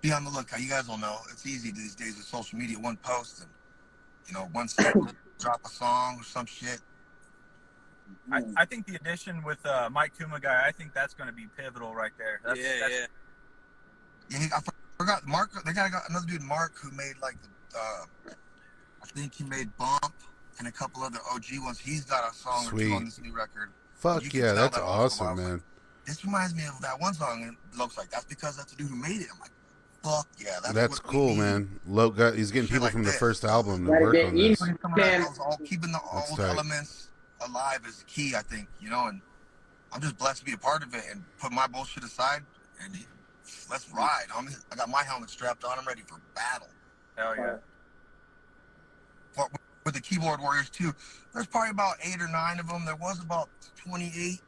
be on the lookout. You guys will know it's easy these days with social media. One post and, you know, one second, drop a song or some shit. I think the addition with Mike Kuma guy, I think that's going to be pivotal right there. Yeah, I forgot Mark. They got another dude, Mark, who made like the. I think he made Bump and a couple other OG ones. He's got a song or two on this new record. Fuck yeah, that's awesome, man. This reminds me of that one song, and Loc's like, that's because that's the dude who made it. I'm like, fuck yeah, that's cool, man. Loc he's getting people from the first album to work on this. Keeping the old elements alive is key, I think, you know, and I'm just blessed to be a part of it and put my bullshit aside and let's ride. I got my helmet strapped on. I'm ready for battle. Hell yeah. But with the keyboard warriors too, there's probably about 8 or 9 of them. There was about 28.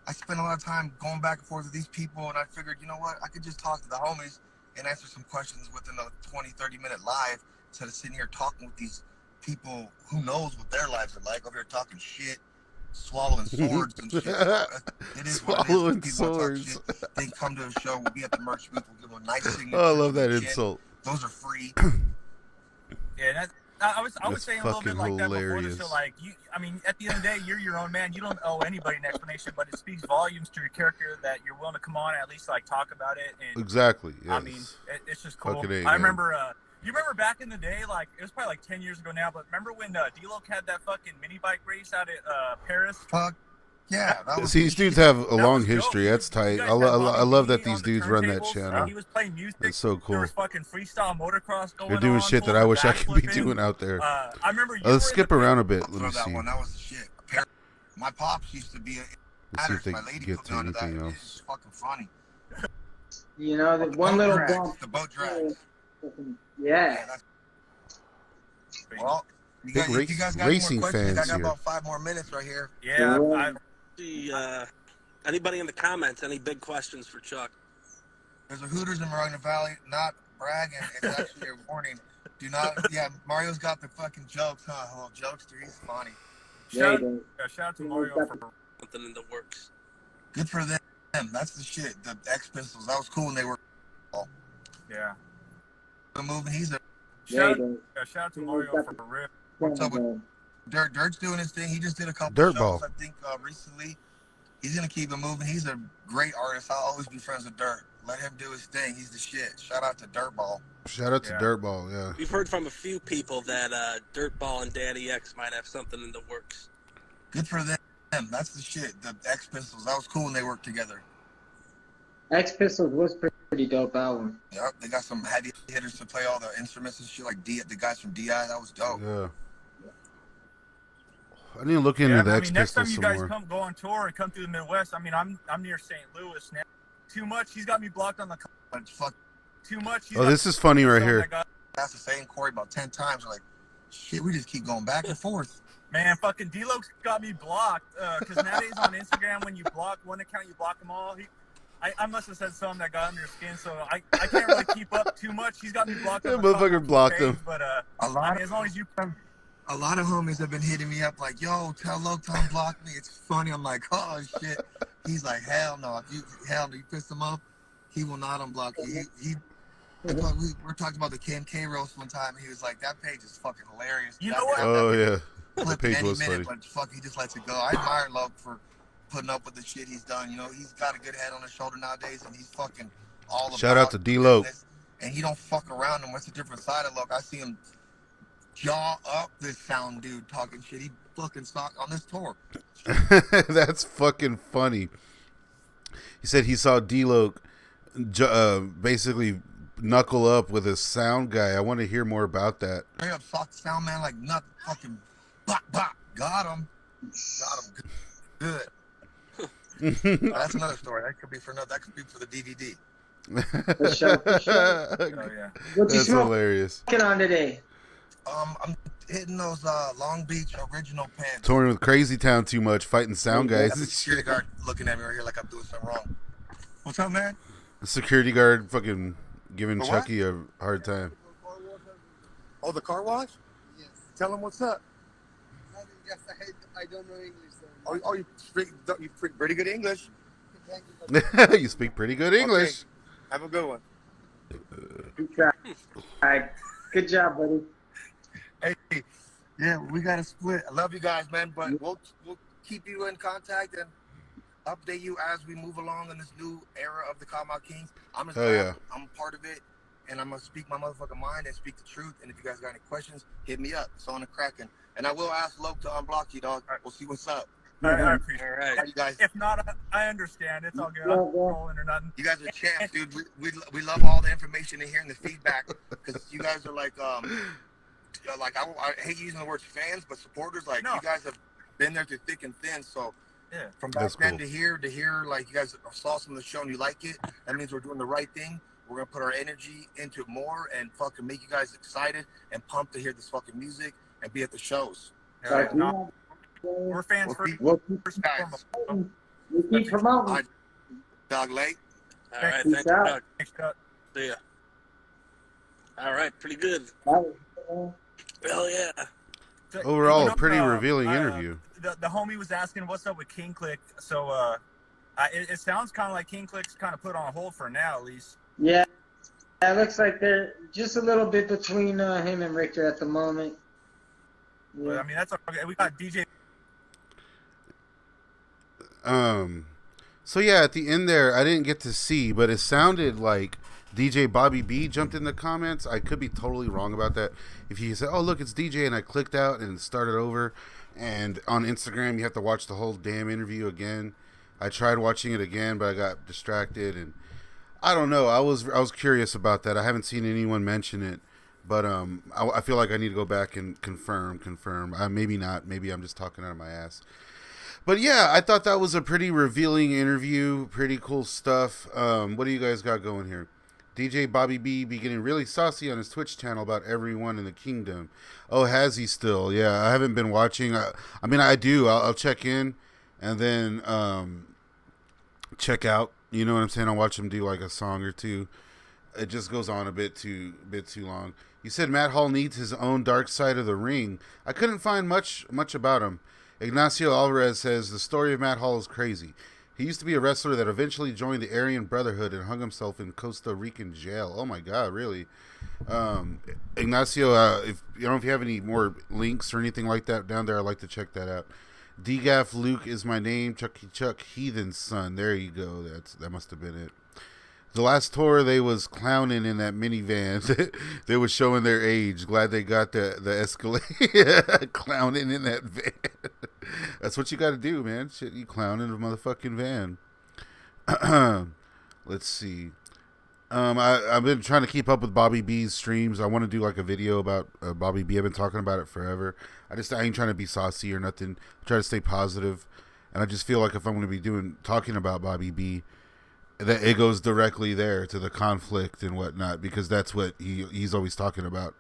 I spent a lot of time going back and forth with these people, and I figured, you know what, I could just talk to the homies and answer some questions within a 20-30 minute live instead of sitting here talking with these people who knows what their lives are like over here talking shit, swallowing swords and shit. So it is swallowing swords. They come to a show, we'll be at the merch booth, we'll give them a nice signature. Oh, I love that insult. Those are free. Yeah, I was saying a little bit like that before the show. Like, I mean, at the end of the day, you're your own man. You don't owe anybody an explanation, but it speaks volumes to your character that you're willing to come on and at least like talk about it. And exactly. Yes. I mean, it's just cool. I remember. You remember back in the day, like it was probably like 10 years ago now, but remember when D-Loc had that fucking mini bike race out at Paris? Fuck. Yeah. See, these dudes have a long history. That's tight. I love that these dudes run that channel. He was playing music. That's so cool. There was fucking freestyle motocross going on. They're doing shit that I wish I could be doing out there. I remember. Let's skip around a bit. Let me see. That was the shit. My pops used to be a. Let's see if they get to anything else. It's fucking funny. You know, the one little bump. The boat drags. Yeah. Well, you guys got racing more questions? fans I got here. about 5 more minutes right here. Yeah. I see, anybody in the comments, any big questions for Chuck? There's a Hooters in Marina Valley. Not bragging. It's actually a warning. Do not. Yeah, Mario's got the fucking jokes, huh? Little jokester. He's funny. Shout out to Mario for something in the works. Good for them. That's the shit. The X Pistols. That was cool when they were. Yeah. The movie. He's a. Shout out to Mario for real. What's up with Dirt? Dirt's doing his thing. He just did a couple Dirt shows, Ball. I think, recently. He's gonna keep it moving. He's a great artist. I'll always be friends with Dirt. Let him do his thing. He's the shit. Shout out to Dirt Ball. Shout out to Dirt Ball. Yeah. We've heard from a few people that Dirt Ball and Daddy X might have something in the works. Good for them. That's the shit. The X Pistols. That was cool when they worked together. X Pistols was pretty dope album. Yep, they got some heavy hitters to play all the instruments and shit, like the guys from DI. That was dope. Yeah. I need to look into the X next time Pistols you some guys more. go on tour and come through the Midwest, I mean, I'm near St. Louis now. Too much. He's got me blocked on the. Fuck. Too much. Oh, this is funny right here. That's the same Corey about 10 times. We're like, shit, we just keep going back and forth. Man, fucking D-Loc's got me blocked. Because nowadays on Instagram, when you block one account, you block them all. I must have said something that got under your skin, so I can't really keep up too much. He's got me blocked. That motherfucker blocked him. But as long as you. A lot of homies have been hitting me up like, yo, tell Loc to unblock me. It's funny. I'm like, oh, shit. He's like, hell no. You piss him off, he will not unblock you. We were talking about the KMK roast one time, and he was like, that page is fucking hilarious. You know what? Oh, yeah. The page was funny. But fuck, he just lets it go. I admire Loc for putting up with the shit he's done. You know, he's got a good head on his shoulder nowadays, and he's fucking all about Shout out to D-Loc. And he don't fuck around him. What's the different side of Loc? I see him jaw up this sound dude talking shit. He fucking sock on this tour. That's fucking funny. He said he saw D-Loc basically knuckle up with a sound guy. I want to hear more about that. Straight up sock the sound man like nothing. Fucking bop bop. Got him. Good. That's another story. That could be for another. That could be for the DVD. For sure. Oh, yeah. That's hilarious. What's on today? I'm hitting those Long Beach original pants. Touring with Crazy Town too much, fighting sound guys. The security guard looking at me right here like I'm doing something wrong. What's up, man? The security guard fucking giving For Chucky a hard time. Oh, the car wash? Yes. Tell him what's up. I don't know English. So. Oh, you speak pretty good English. You speak pretty good English. Okay. Have a good one. Good try. Good job, buddy. Hey, yeah, we got to split. I love you guys, man, but we'll keep you in contact and update you as we move along in this new era of the Cottonmouth Kings. I'm just glad I'm part of it, and I'm going to speak my motherfucking mind and speak the truth. And if you guys got any questions, hit me up. It's on the cracking. And I will ask Loc to unblock you, dog. We'll see what's up. I appreciate it. All right. You guys, If not, I understand. It's all good. I'm rolling or nothing. you guys are champs, dude. We love all the information and hearing the feedback because you guys are like I hate using the words fans, but supporters. Like you guys have been there through thick and thin. So from back then to here, like you guys saw some of the show and you like it. That means we're doing the right thing. We're gonna put our energy into it more and fucking make you guys excited and pumped to hear this fucking music and be at the shows. We're fans first. We'll Guys, keep promoting. Dog late. All right, Peace thank you, out. Doug. Thanks, Chuck. See ya. All right, pretty good. Bye. Hell yeah. Overall, a pretty revealing interview. The homie was asking what's up with King Click. So it sounds kind of like King Click's kind of put on hold for now, at least. Yeah, it looks like they're just a little bit between him and Richter at the moment. Yeah. But, I mean, that's okay. We got DJ. So yeah, at the end there, I didn't get to see, but it sounded like DJ Bobby B jumped in the comments. I could be totally wrong about that. If you said, "Oh, look, it's DJ," and I clicked out and started over, and on Instagram you have to watch the whole damn interview again. I tried watching it again, but I got distracted, and I don't know. I was curious about that. I haven't seen anyone mention it, but I feel like I need to go back and confirm. Maybe not. Maybe I'm just talking out of my ass. But yeah, I thought that was a pretty revealing interview. Pretty cool stuff. What do you guys got going here? DJ Bobby B be getting really saucy on his Twitch channel about everyone in the kingdom. Oh, has he still? Yeah, I haven't been watching. I mean, I do. I'll check in and then check out. You know what I'm saying? I'll watch him do like a song or two. It just goes on a bit too long. You said Matt Hall needs his own dark side of the ring. I couldn't find much about him. Ignacio Alvarez says the story of Matt Hall is crazy. He used to be a wrestler that eventually joined the Aryan Brotherhood and hung himself in Costa Rican jail. Oh my God, really? Ignacio, if you don't know if you have any more links or anything like that down there, I'd like to check that out. DGAF Luke is my name. Chucky Chuck Heathen's son. There you go. That must have been it. The last tour, they was clowning in that minivan. They was showing their age. Glad they got the Escalade. Clowning in that van. That's what you got to do, man. Shit, you clown in a motherfucking van. Let's see. I've been trying to keep up with Bobby B's streams. I want to do like a video about Bobby B. I've been talking about it forever. I ain't trying to be saucy or nothing. I try to stay positive. And I just feel like if I'm going to be talking about Bobby B., that it goes directly there to the conflict and whatnot, because that's what he's always talking about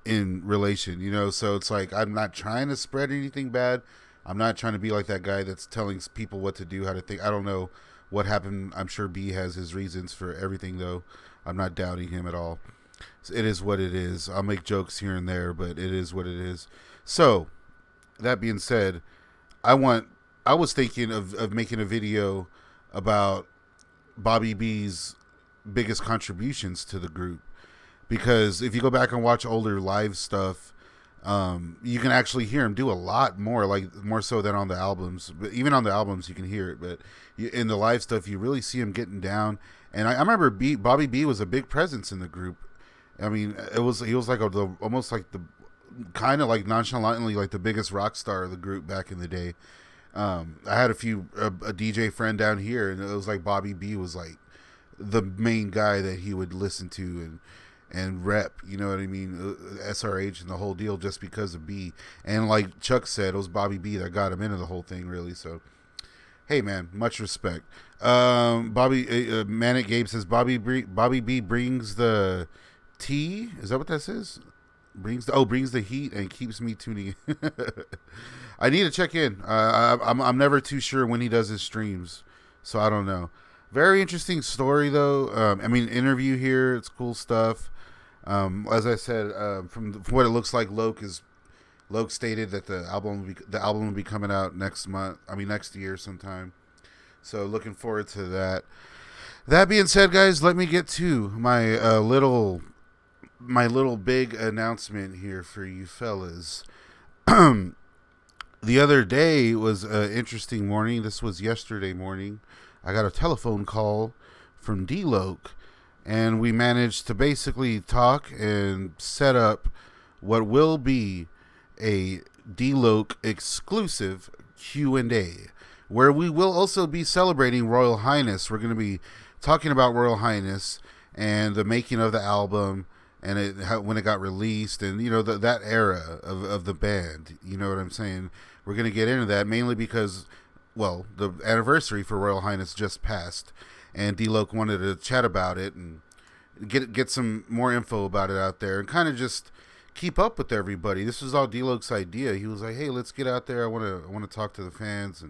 in relation, you know. So it's like I'm not trying to spread anything bad, I'm not trying to be like that guy that's telling people what to do, how to think. I don't know what happened. I'm sure B has his reasons for everything, though. I'm not doubting him at all. It is what it is. I'll make jokes here and there, but it is what it is. So, that being said, I was thinking of making a video about Bobby B's biggest contributions to the group. Because if you go back and watch older live stuff, you can actually hear him do a lot more, like more so than on the albums. But even on the albums, you can hear it. But in the live stuff, you really see him getting down. And I remember Bobby B was a big presence in the group. I mean, he was like almost like the kind of like nonchalantly like the biggest rock star of the group back in the day. I had a DJ friend down here, and it was like Bobby B was like the main guy that he would listen to and rep, you know what I mean, SRH and the whole deal, just because of B. And like Chuck said, it was Bobby B that got him into the whole thing, really. So, hey man, much respect. Manic Gabe says Bobby B brings the tea. Is that what that says? Brings the heat and keeps me tuning in. I need to check in. I'm never too sure when he does his streams, so I don't know. Very interesting story though. I mean, interview here. It's cool stuff. As I said, from what it looks like, Loc stated that the album will be coming out next year sometime. So looking forward to that. That being said, guys, let me get to my little big announcement here for you fellas. The other day was an interesting morning. This was yesterday morning. I got a telephone call from D-Loc, and we managed to basically talk and set up what will be a D-Loc exclusive Q&A, where we will also be celebrating Royal Highness. We're going to be talking about Royal Highness and the making of the album, and when it got released, and you know that era of the band. You know what I'm saying? We're going to get into that, mainly because, well, the anniversary for Royal Highness just passed, and D-Loc wanted to chat about it and get some more info about it out there, and kind of just keep up with everybody. This was all D-Loc's idea. He was like, "Hey, let's get out there. I want to talk to the fans,"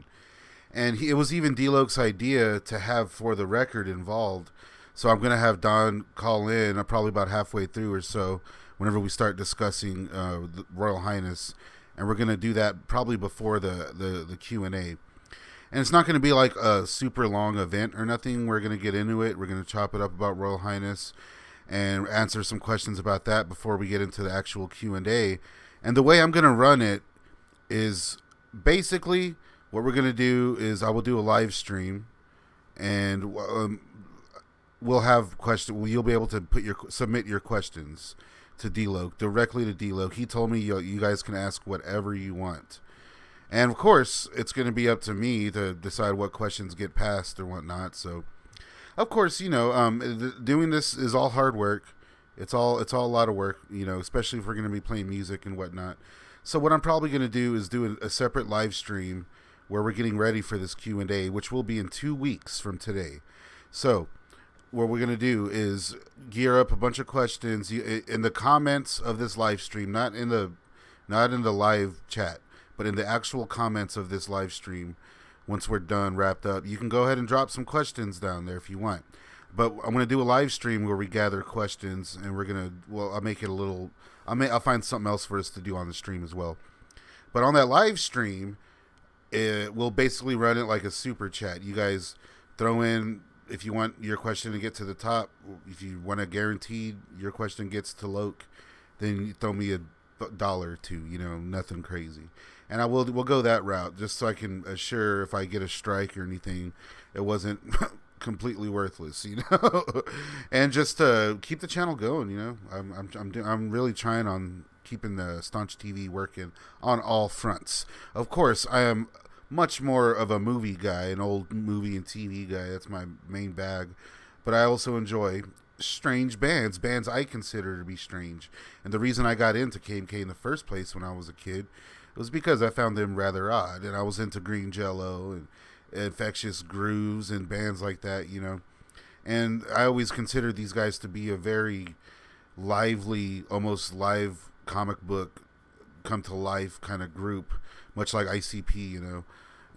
and it was even D-Loc's idea to have For the Record involved. So I'm gonna have Don call in probably about halfway through or so, whenever we start discussing the Royal Highness, and we're gonna do that probably before the Q&A. And it's not going to be like a super long event or nothing. We're going to get into it. We're going to chop it up about Royal Highness and answer some questions about that before we get into the actual Q&A. And the way I'm going to run it is basically what we're going to do is I will do a live stream, and we'll have questions. You'll be able to submit your questions to D-Loc, directly to D-Loc. He told me you guys can ask whatever you want. And, of course, it's going to be up to me to decide what questions get passed or whatnot. So, of course, you know, doing this is all hard work. It's all a lot of work, you know, especially if we're going to be playing music and whatnot. So what I'm probably going to do is do a separate live stream where we're getting ready for this Q&A, which will be in 2 weeks from today. So what we're going to do is gear up a bunch of questions in the comments of this live stream, not in the live chat, but in the actual comments of this live stream. Once we're done, wrapped up, you can go ahead and drop some questions down there if you want. But I'm going to do a live stream where we gather questions, and I'll make it I'll find something else for us to do on the stream as well. But on that live stream, we'll basically run it like a super chat. You guys throw in, if you want your question to get to the top, if you want to guarantee your question gets to Loc, then you throw me $1 or $2, you know, nothing crazy. And we'll go that route, just so I can assure if I get a strike or anything, it wasn't completely worthless, you know. And just to keep the channel going, you know. I'm really trying on keeping the Staunch TV working on all fronts. Of course, I am much more of a movie guy, an old movie and TV guy. That's my main bag. But I also enjoy strange bands I consider to be strange. And the reason I got into KMK in the first place when I was a kid was because I found them rather odd, and I was into Green Jello and Infectious Grooves and bands like that, you know. And I always considered these guys to be a very lively, almost live comic book come to life kind of group, much like ICP, you know,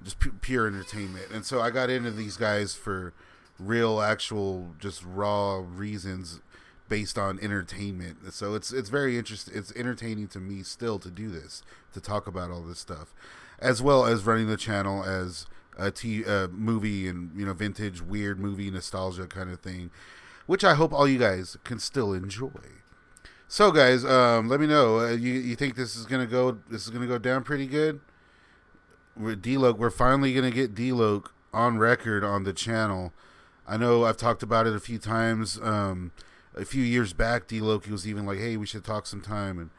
just pure entertainment. And so I got into these guys for real, actual, just raw reasons based on entertainment. So it's very interesting. It's entertaining to me still to do this, to talk about all this stuff, as well as running the channel as a movie and, you know, vintage weird movie nostalgia kind of thing, which I hope all you guys can still enjoy. So guys, let me know. You think this is gonna go down pretty good? D-Loc, we're finally gonna get D-Loc on record on the channel. I know I've talked about it a few times. A few years back, D-Loc, he was even like, "Hey, we should talk sometime."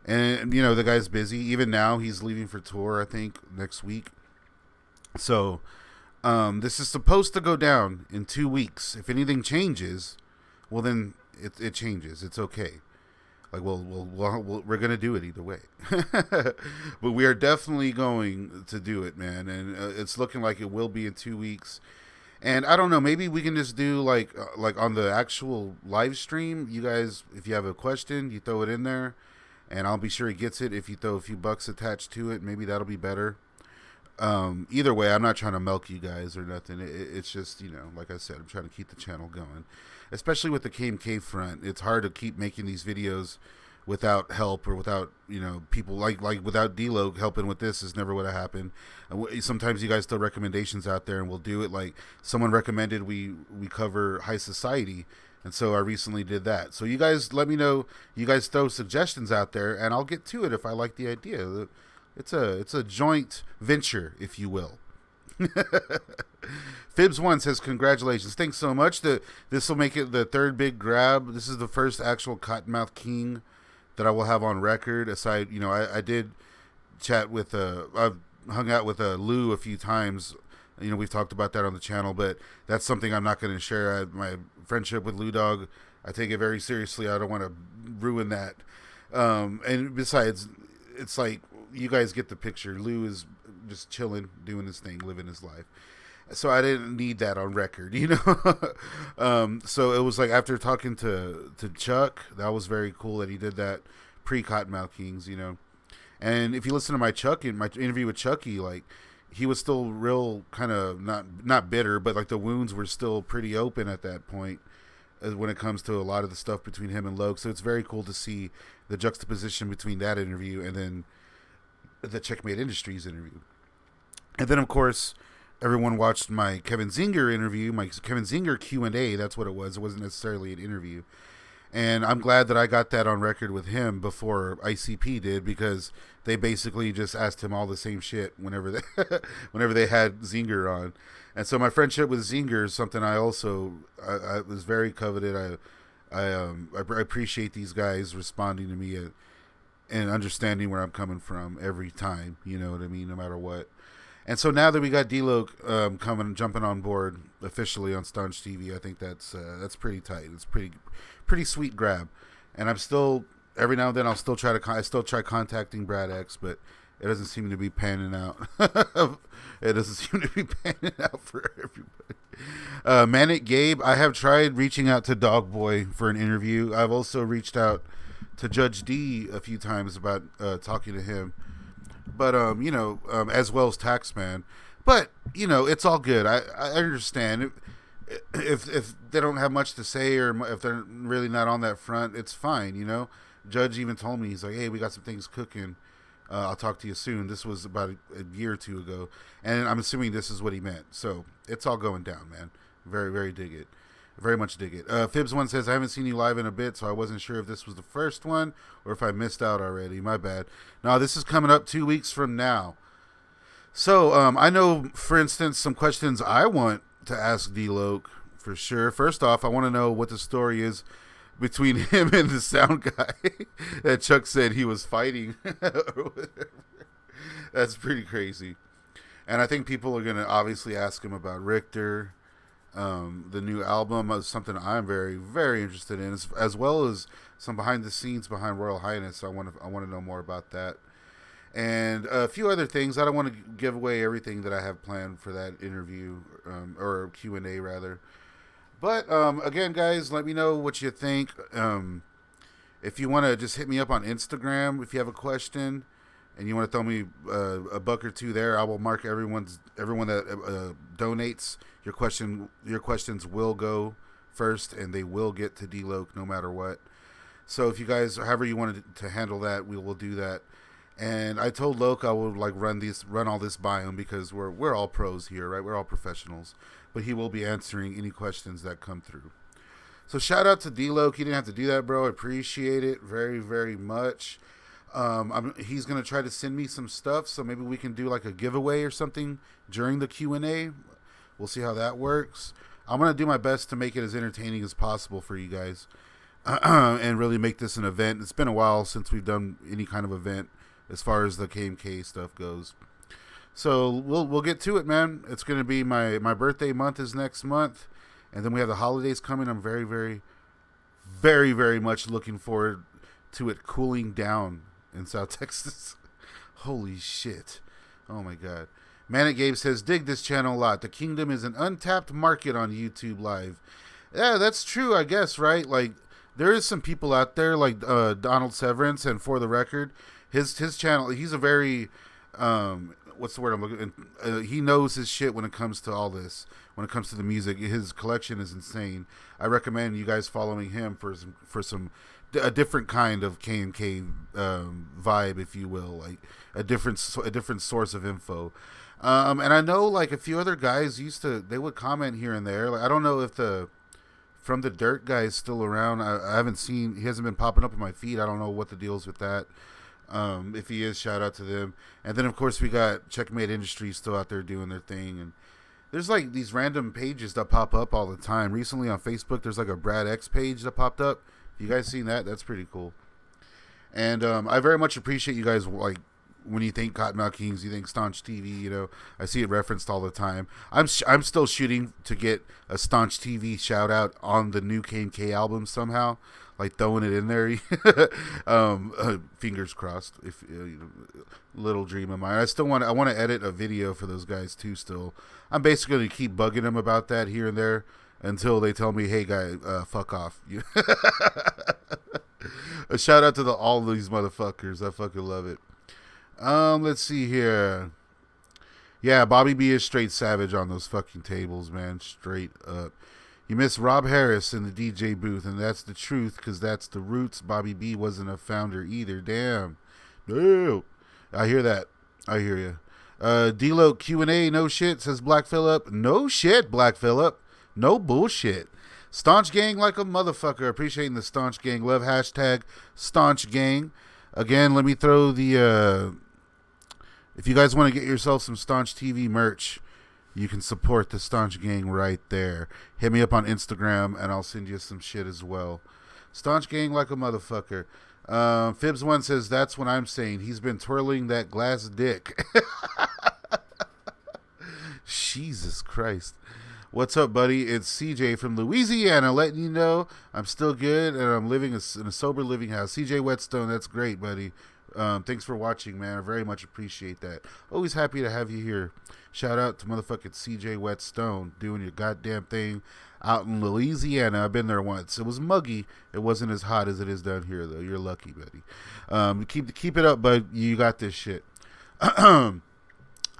And you know, the guy's busy. Even now, he's leaving for tour, I think, next week. So this is supposed to go down in 2 weeks. If anything changes, well, then it changes. It's okay. Like, we're gonna do it either way. But we are definitely going to do it, man. And it's looking like it will be in 2 weeks. And I don't know, maybe we can just do like on the actual live stream. You guys, if you have a question, you throw it in there, and I'll be sure he gets it. If you throw a few bucks attached to it, maybe that'll be better. Either way, I'm not trying to milk you guys or nothing. It's just, you know, like I said, I'm trying to keep the channel going, especially with the KMK front. It's hard to keep making these videos without help, or without, you know, people like without D-Loc helping with this is never would have happened. Sometimes you guys throw recommendations out there and we'll do it. Like someone recommended we cover High Society, and so I recently did that. So you guys let me know. You guys throw suggestions out there and I'll get to it if I like the idea. It's a joint venture, if you will. Fibs1 says, "Congratulations. Thanks so much. This will make it the third big grab. This is the first actual Cottonmouth King that I will have on record. Aside, you know, I did chat with I've hung out with Lou a few times. You know, we've talked about that on the channel, but that's something I'm not going to share. My friendship with Lou Dog, I take it very seriously. I don't want to ruin that. And besides, it's like, you guys get the picture. Lou is just chilling, doing his thing, living his life. So I didn't need that on record, you know. So it was like, after talking to Chuck, that was very cool that he did that pre-Cottonmouth Kings, you know. And if you listen to my interview with Chucky, like, he was still real kind of not bitter, but like the wounds were still pretty open at that point when it comes to a lot of the stuff between him and Loc. So it's very cool to see the juxtaposition between that interview and then the Checkmate Industries interview. And then, of course, everyone watched my Kevin Zinger interview, my Kevin Zinger Q&A. That's what it was. It wasn't necessarily an interview. And I'm glad that I got that on record with him before ICP did, because they basically just asked him all the same shit whenever they had Zinger on. And so my friendship with Zinger is something I also I was very coveted. I appreciate these guys responding to me and understanding where I'm coming from every time. You know what I mean? No matter what. And so now that we got D-Loc jumping on board officially on Staunch TV, I think that's pretty tight. It's pretty sweet grab. And I'm still, every now and then, I still try contacting Brad X, but it doesn't seem to be panning out. It doesn't seem to be panning out for everybody. Manic Gabe, I have tried reaching out to Dogboy for an interview. I've also reached out to Judge D a few times about talking to him. But, you know, as well as Taxman. But, you know, it's all good. I understand. If they don't have much to say, or if they're really not on that front, it's fine, you know. Judge even told me, he's like, "Hey, we got some things cooking. I'll talk to you soon." This was about a year or two ago. And I'm assuming this is what he meant. So it's all going down, man. Very, very dig it. Very much dig it. Fibs1 says, "I haven't seen you live in a bit, so I wasn't sure if this was the first one or if I missed out already. My bad." No, this is coming up 2 weeks from now. So I know, for instance, some questions I want to ask D-Loc for sure. First off, I want to know what the story is between him and the sound guy that Chuck said he was fighting. That's pretty crazy. And I think people are going to obviously ask him about Richter. The new album is something I'm very, very interested in, as well as some behind the scenes behind Royal Highness. I want to know more about that, and a few other things. I don't want to give away everything that I have planned for that interview, or Q&A rather. But again, guys, let me know what you think. If you want to just hit me up on Instagram if you have a question. and you want to throw me a buck or two there, I will mark everyone that donates. Your questions will go first, and they will get to D-Loc no matter what. So if you guys, however you wanted to handle that, we will do that. And I told Loc I would like run all this by him because we're all pros here, right? We're all professionals. But he will be answering any questions that come through. So shout out to D-Loc. You didn't have to do that, bro. I appreciate it very, very much. He's gonna try to send me some stuff, so maybe we can do like a giveaway or something during the Q&A. We'll see how that works. I'm gonna do my best to make it as entertaining as possible for you guys, and really make this an event. It's been a while since we've done any kind of event as far as the KMK stuff goes. So we'll get to it, man. It's gonna be my birthday month is next month, and then we have the holidays coming. I'm very, very, very, very much looking forward to it cooling down in South Texas. Holy shit. Oh my god. Manic Gabe says, dig this channel a lot. The Kingdom is an untapped market on YouTube Live. Yeah, that's true, I guess, right? Like, there is some people out there like Donald Severance, and for the record, his channel, he's a very, what's the word I'm looking at? He knows his shit when it comes to all this. When it comes to the music, his collection is insane. I recommend you guys following him for a different kind of KMK vibe, if you will, like a different source of info. And I know like a few other guys they would comment here and there. Like, I don't know if From the Dirt guy is still around. I haven't seen, he hasn't been popping up in my feed. I don't know what the deal's with that. If he is, shout out to them. And then of course we got Checkmate Industries still out there doing their thing, and there's like these random pages that pop up all the time. Recently on Facebook, there's like a Brad X page that popped up. You guys seen that? That's pretty cool. And I very much appreciate you guys, like, when you think Cottonmouth Kings, you think Staunch TV, you know. I see it referenced all the time. I'm still shooting to get a Staunch TV shout out on the new KMK album somehow, like throwing it in there. Fingers crossed. If little dream of mine. I want to edit a video for those guys too. Still, I'm basically going to keep bugging them about that here and there until they tell me, hey guy, fuck off. A shout out to all these motherfuckers. I fucking love it. Let's see here. Yeah, Bobby B is straight savage on those fucking tables, man. Straight up. You miss Rob Harris in the DJ booth, and that's the truth, because that's the roots. Bobby B wasn't a founder either. Damn. No. I hear that. I hear you. D-Loc Q&A, no shit, says Black Phillip. No shit, Black Phillip. No bullshit. Staunch Gang like a motherfucker. Appreciating the Staunch Gang love. Hashtag Staunch Gang. Again, let me throw the... if you guys want to get yourself some Staunch TV merch, you can support the Staunch Gang right there. Hit me up on Instagram, and I'll send you some shit as well. Staunch Gang like a motherfucker. Fibs1 says, that's what I'm saying. He's been twirling that glass dick. Jesus Christ. What's up, buddy? It's CJ from Louisiana letting you know I'm still good and I'm living in a sober living house. CJ Whetstone, that's great, buddy. Thanks for watching, man. I very much appreciate that. Always happy to have you here. Shout out to motherfucking CJ Whetstone doing your goddamn thing out in Louisiana. I've been there once. It was muggy. It wasn't as hot as it is down here, though. You're lucky, buddy. Keep it up, bud. You got this shit.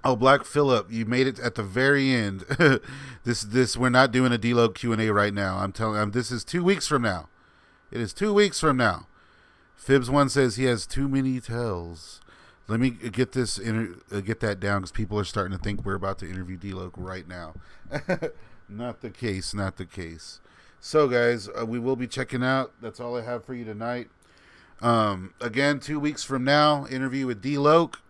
Oh, Black Phillip, you made it at the very end. This we're not doing a D-Loc Q&A right now. I'm telling this is 2 weeks from now. It is 2 weeks from now. Fibs1 says he has too many tells. Let me get get that down, because people are starting to think we're about to interview D-Loc right now. Not the case, not the case. So, guys, we will be checking out. That's all I have for you tonight. Again, 2 weeks from now, interview with D-Loc,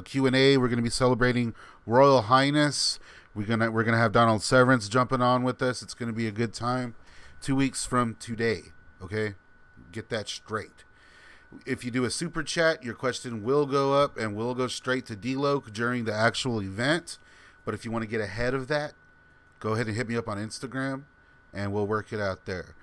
Q&A. We're going to be celebrating Royal Highness. We're gonna have Donald Severance jumping on with us. It's going to be a good time. 2 weeks from today, okay? Get that straight. If you do a super chat, your question will go up and will go straight to D-Loc during the actual event. But if you want to get ahead of that, go ahead and hit me up on Instagram, and we'll work it out there.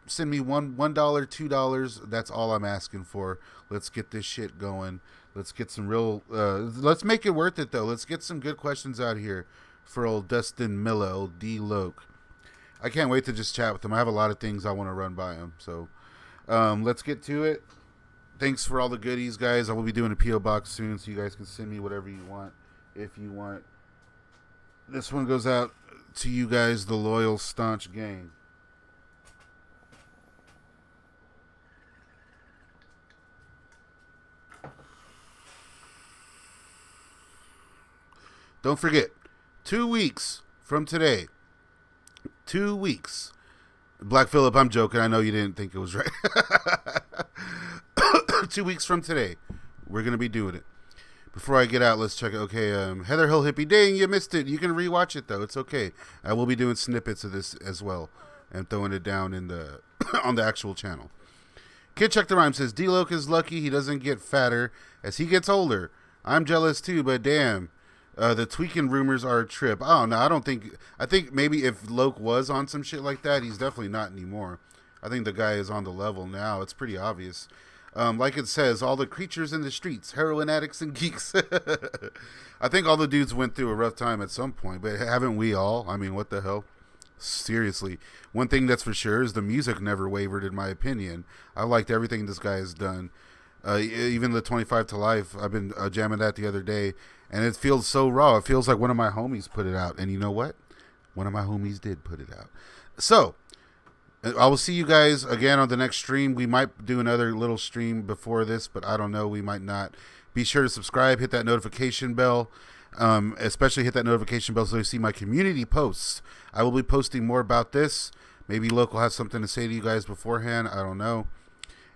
Send me $1, $2. That's all I'm asking for. Let's get this shit going. Let's get some real... let's make it worth it, though. Let's get some good questions out here for old Dustin Miller, old D-Loc. I can't wait to just chat with him. I have a lot of things I want to run by him. So let's get to it. thanks for all the goodies, guys. I will be doing a P.O. box soon, so you guys can send me whatever you want if you want. This one goes out to you guys, the loyal, staunch gang. Don't forget, 2 weeks from today, 2 weeks. Black Phillip, I'm joking. I know you didn't think it was right. 2 weeks from today, we're going to be doing it. Before I get out, let's check it. Okay, Heather Hill Hippie. Dang, you missed it. You can rewatch it, though. It's okay. I will be doing snippets of this as well and throwing it down in the on the actual channel. Kid Check the Rhyme says, D-Loc is lucky he doesn't get fatter as he gets older. I'm jealous, too, but damn. The tweaking rumors are a trip. I don't know. I think maybe if Loc was on some shit like that, he's definitely not anymore. I think the guy is on the level now. It's pretty obvious. Like it says, all the creatures in the streets, heroin addicts and geeks. I think all the dudes went through a rough time at some point, but haven't we all? I mean, what the hell? Seriously. One thing that's for sure is the music never wavered, in my opinion. I liked everything this guy has done. Even the 25 to Life, I've been jamming that the other day, and it feels so raw. It feels like one of my homies put it out. And you know what? One of my homies did put it out. So, I will see you guys again on the next stream. We might do another little stream before this, but I don't know. We might not. Be sure to subscribe, hit that notification bell. Especially hit that notification bell so you see my community posts. I will be posting more about this. Maybe Loc will have something to say to you guys beforehand. I don't know.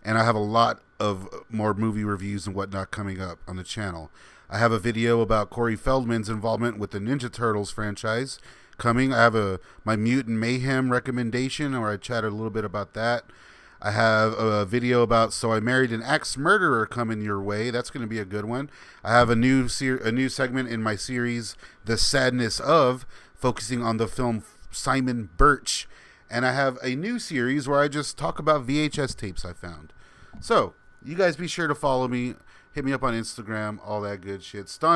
And I have a lot of more movie reviews and whatnot coming up on the channel. I have a video about Corey Feldman's involvement with the Ninja Turtles franchise coming. I have my Mutant Mayhem recommendation, where I chatted a little bit about that. I have a video about So I Married an Axe Murderer coming your way. That's going to be a good one. I have a new segment in my series, The Sadness Of, focusing on the film Simon Birch. And I have a new series where I just talk about VHS tapes I found. So, you guys be sure to follow me. Hit me up on Instagram, all that good shit. Staunch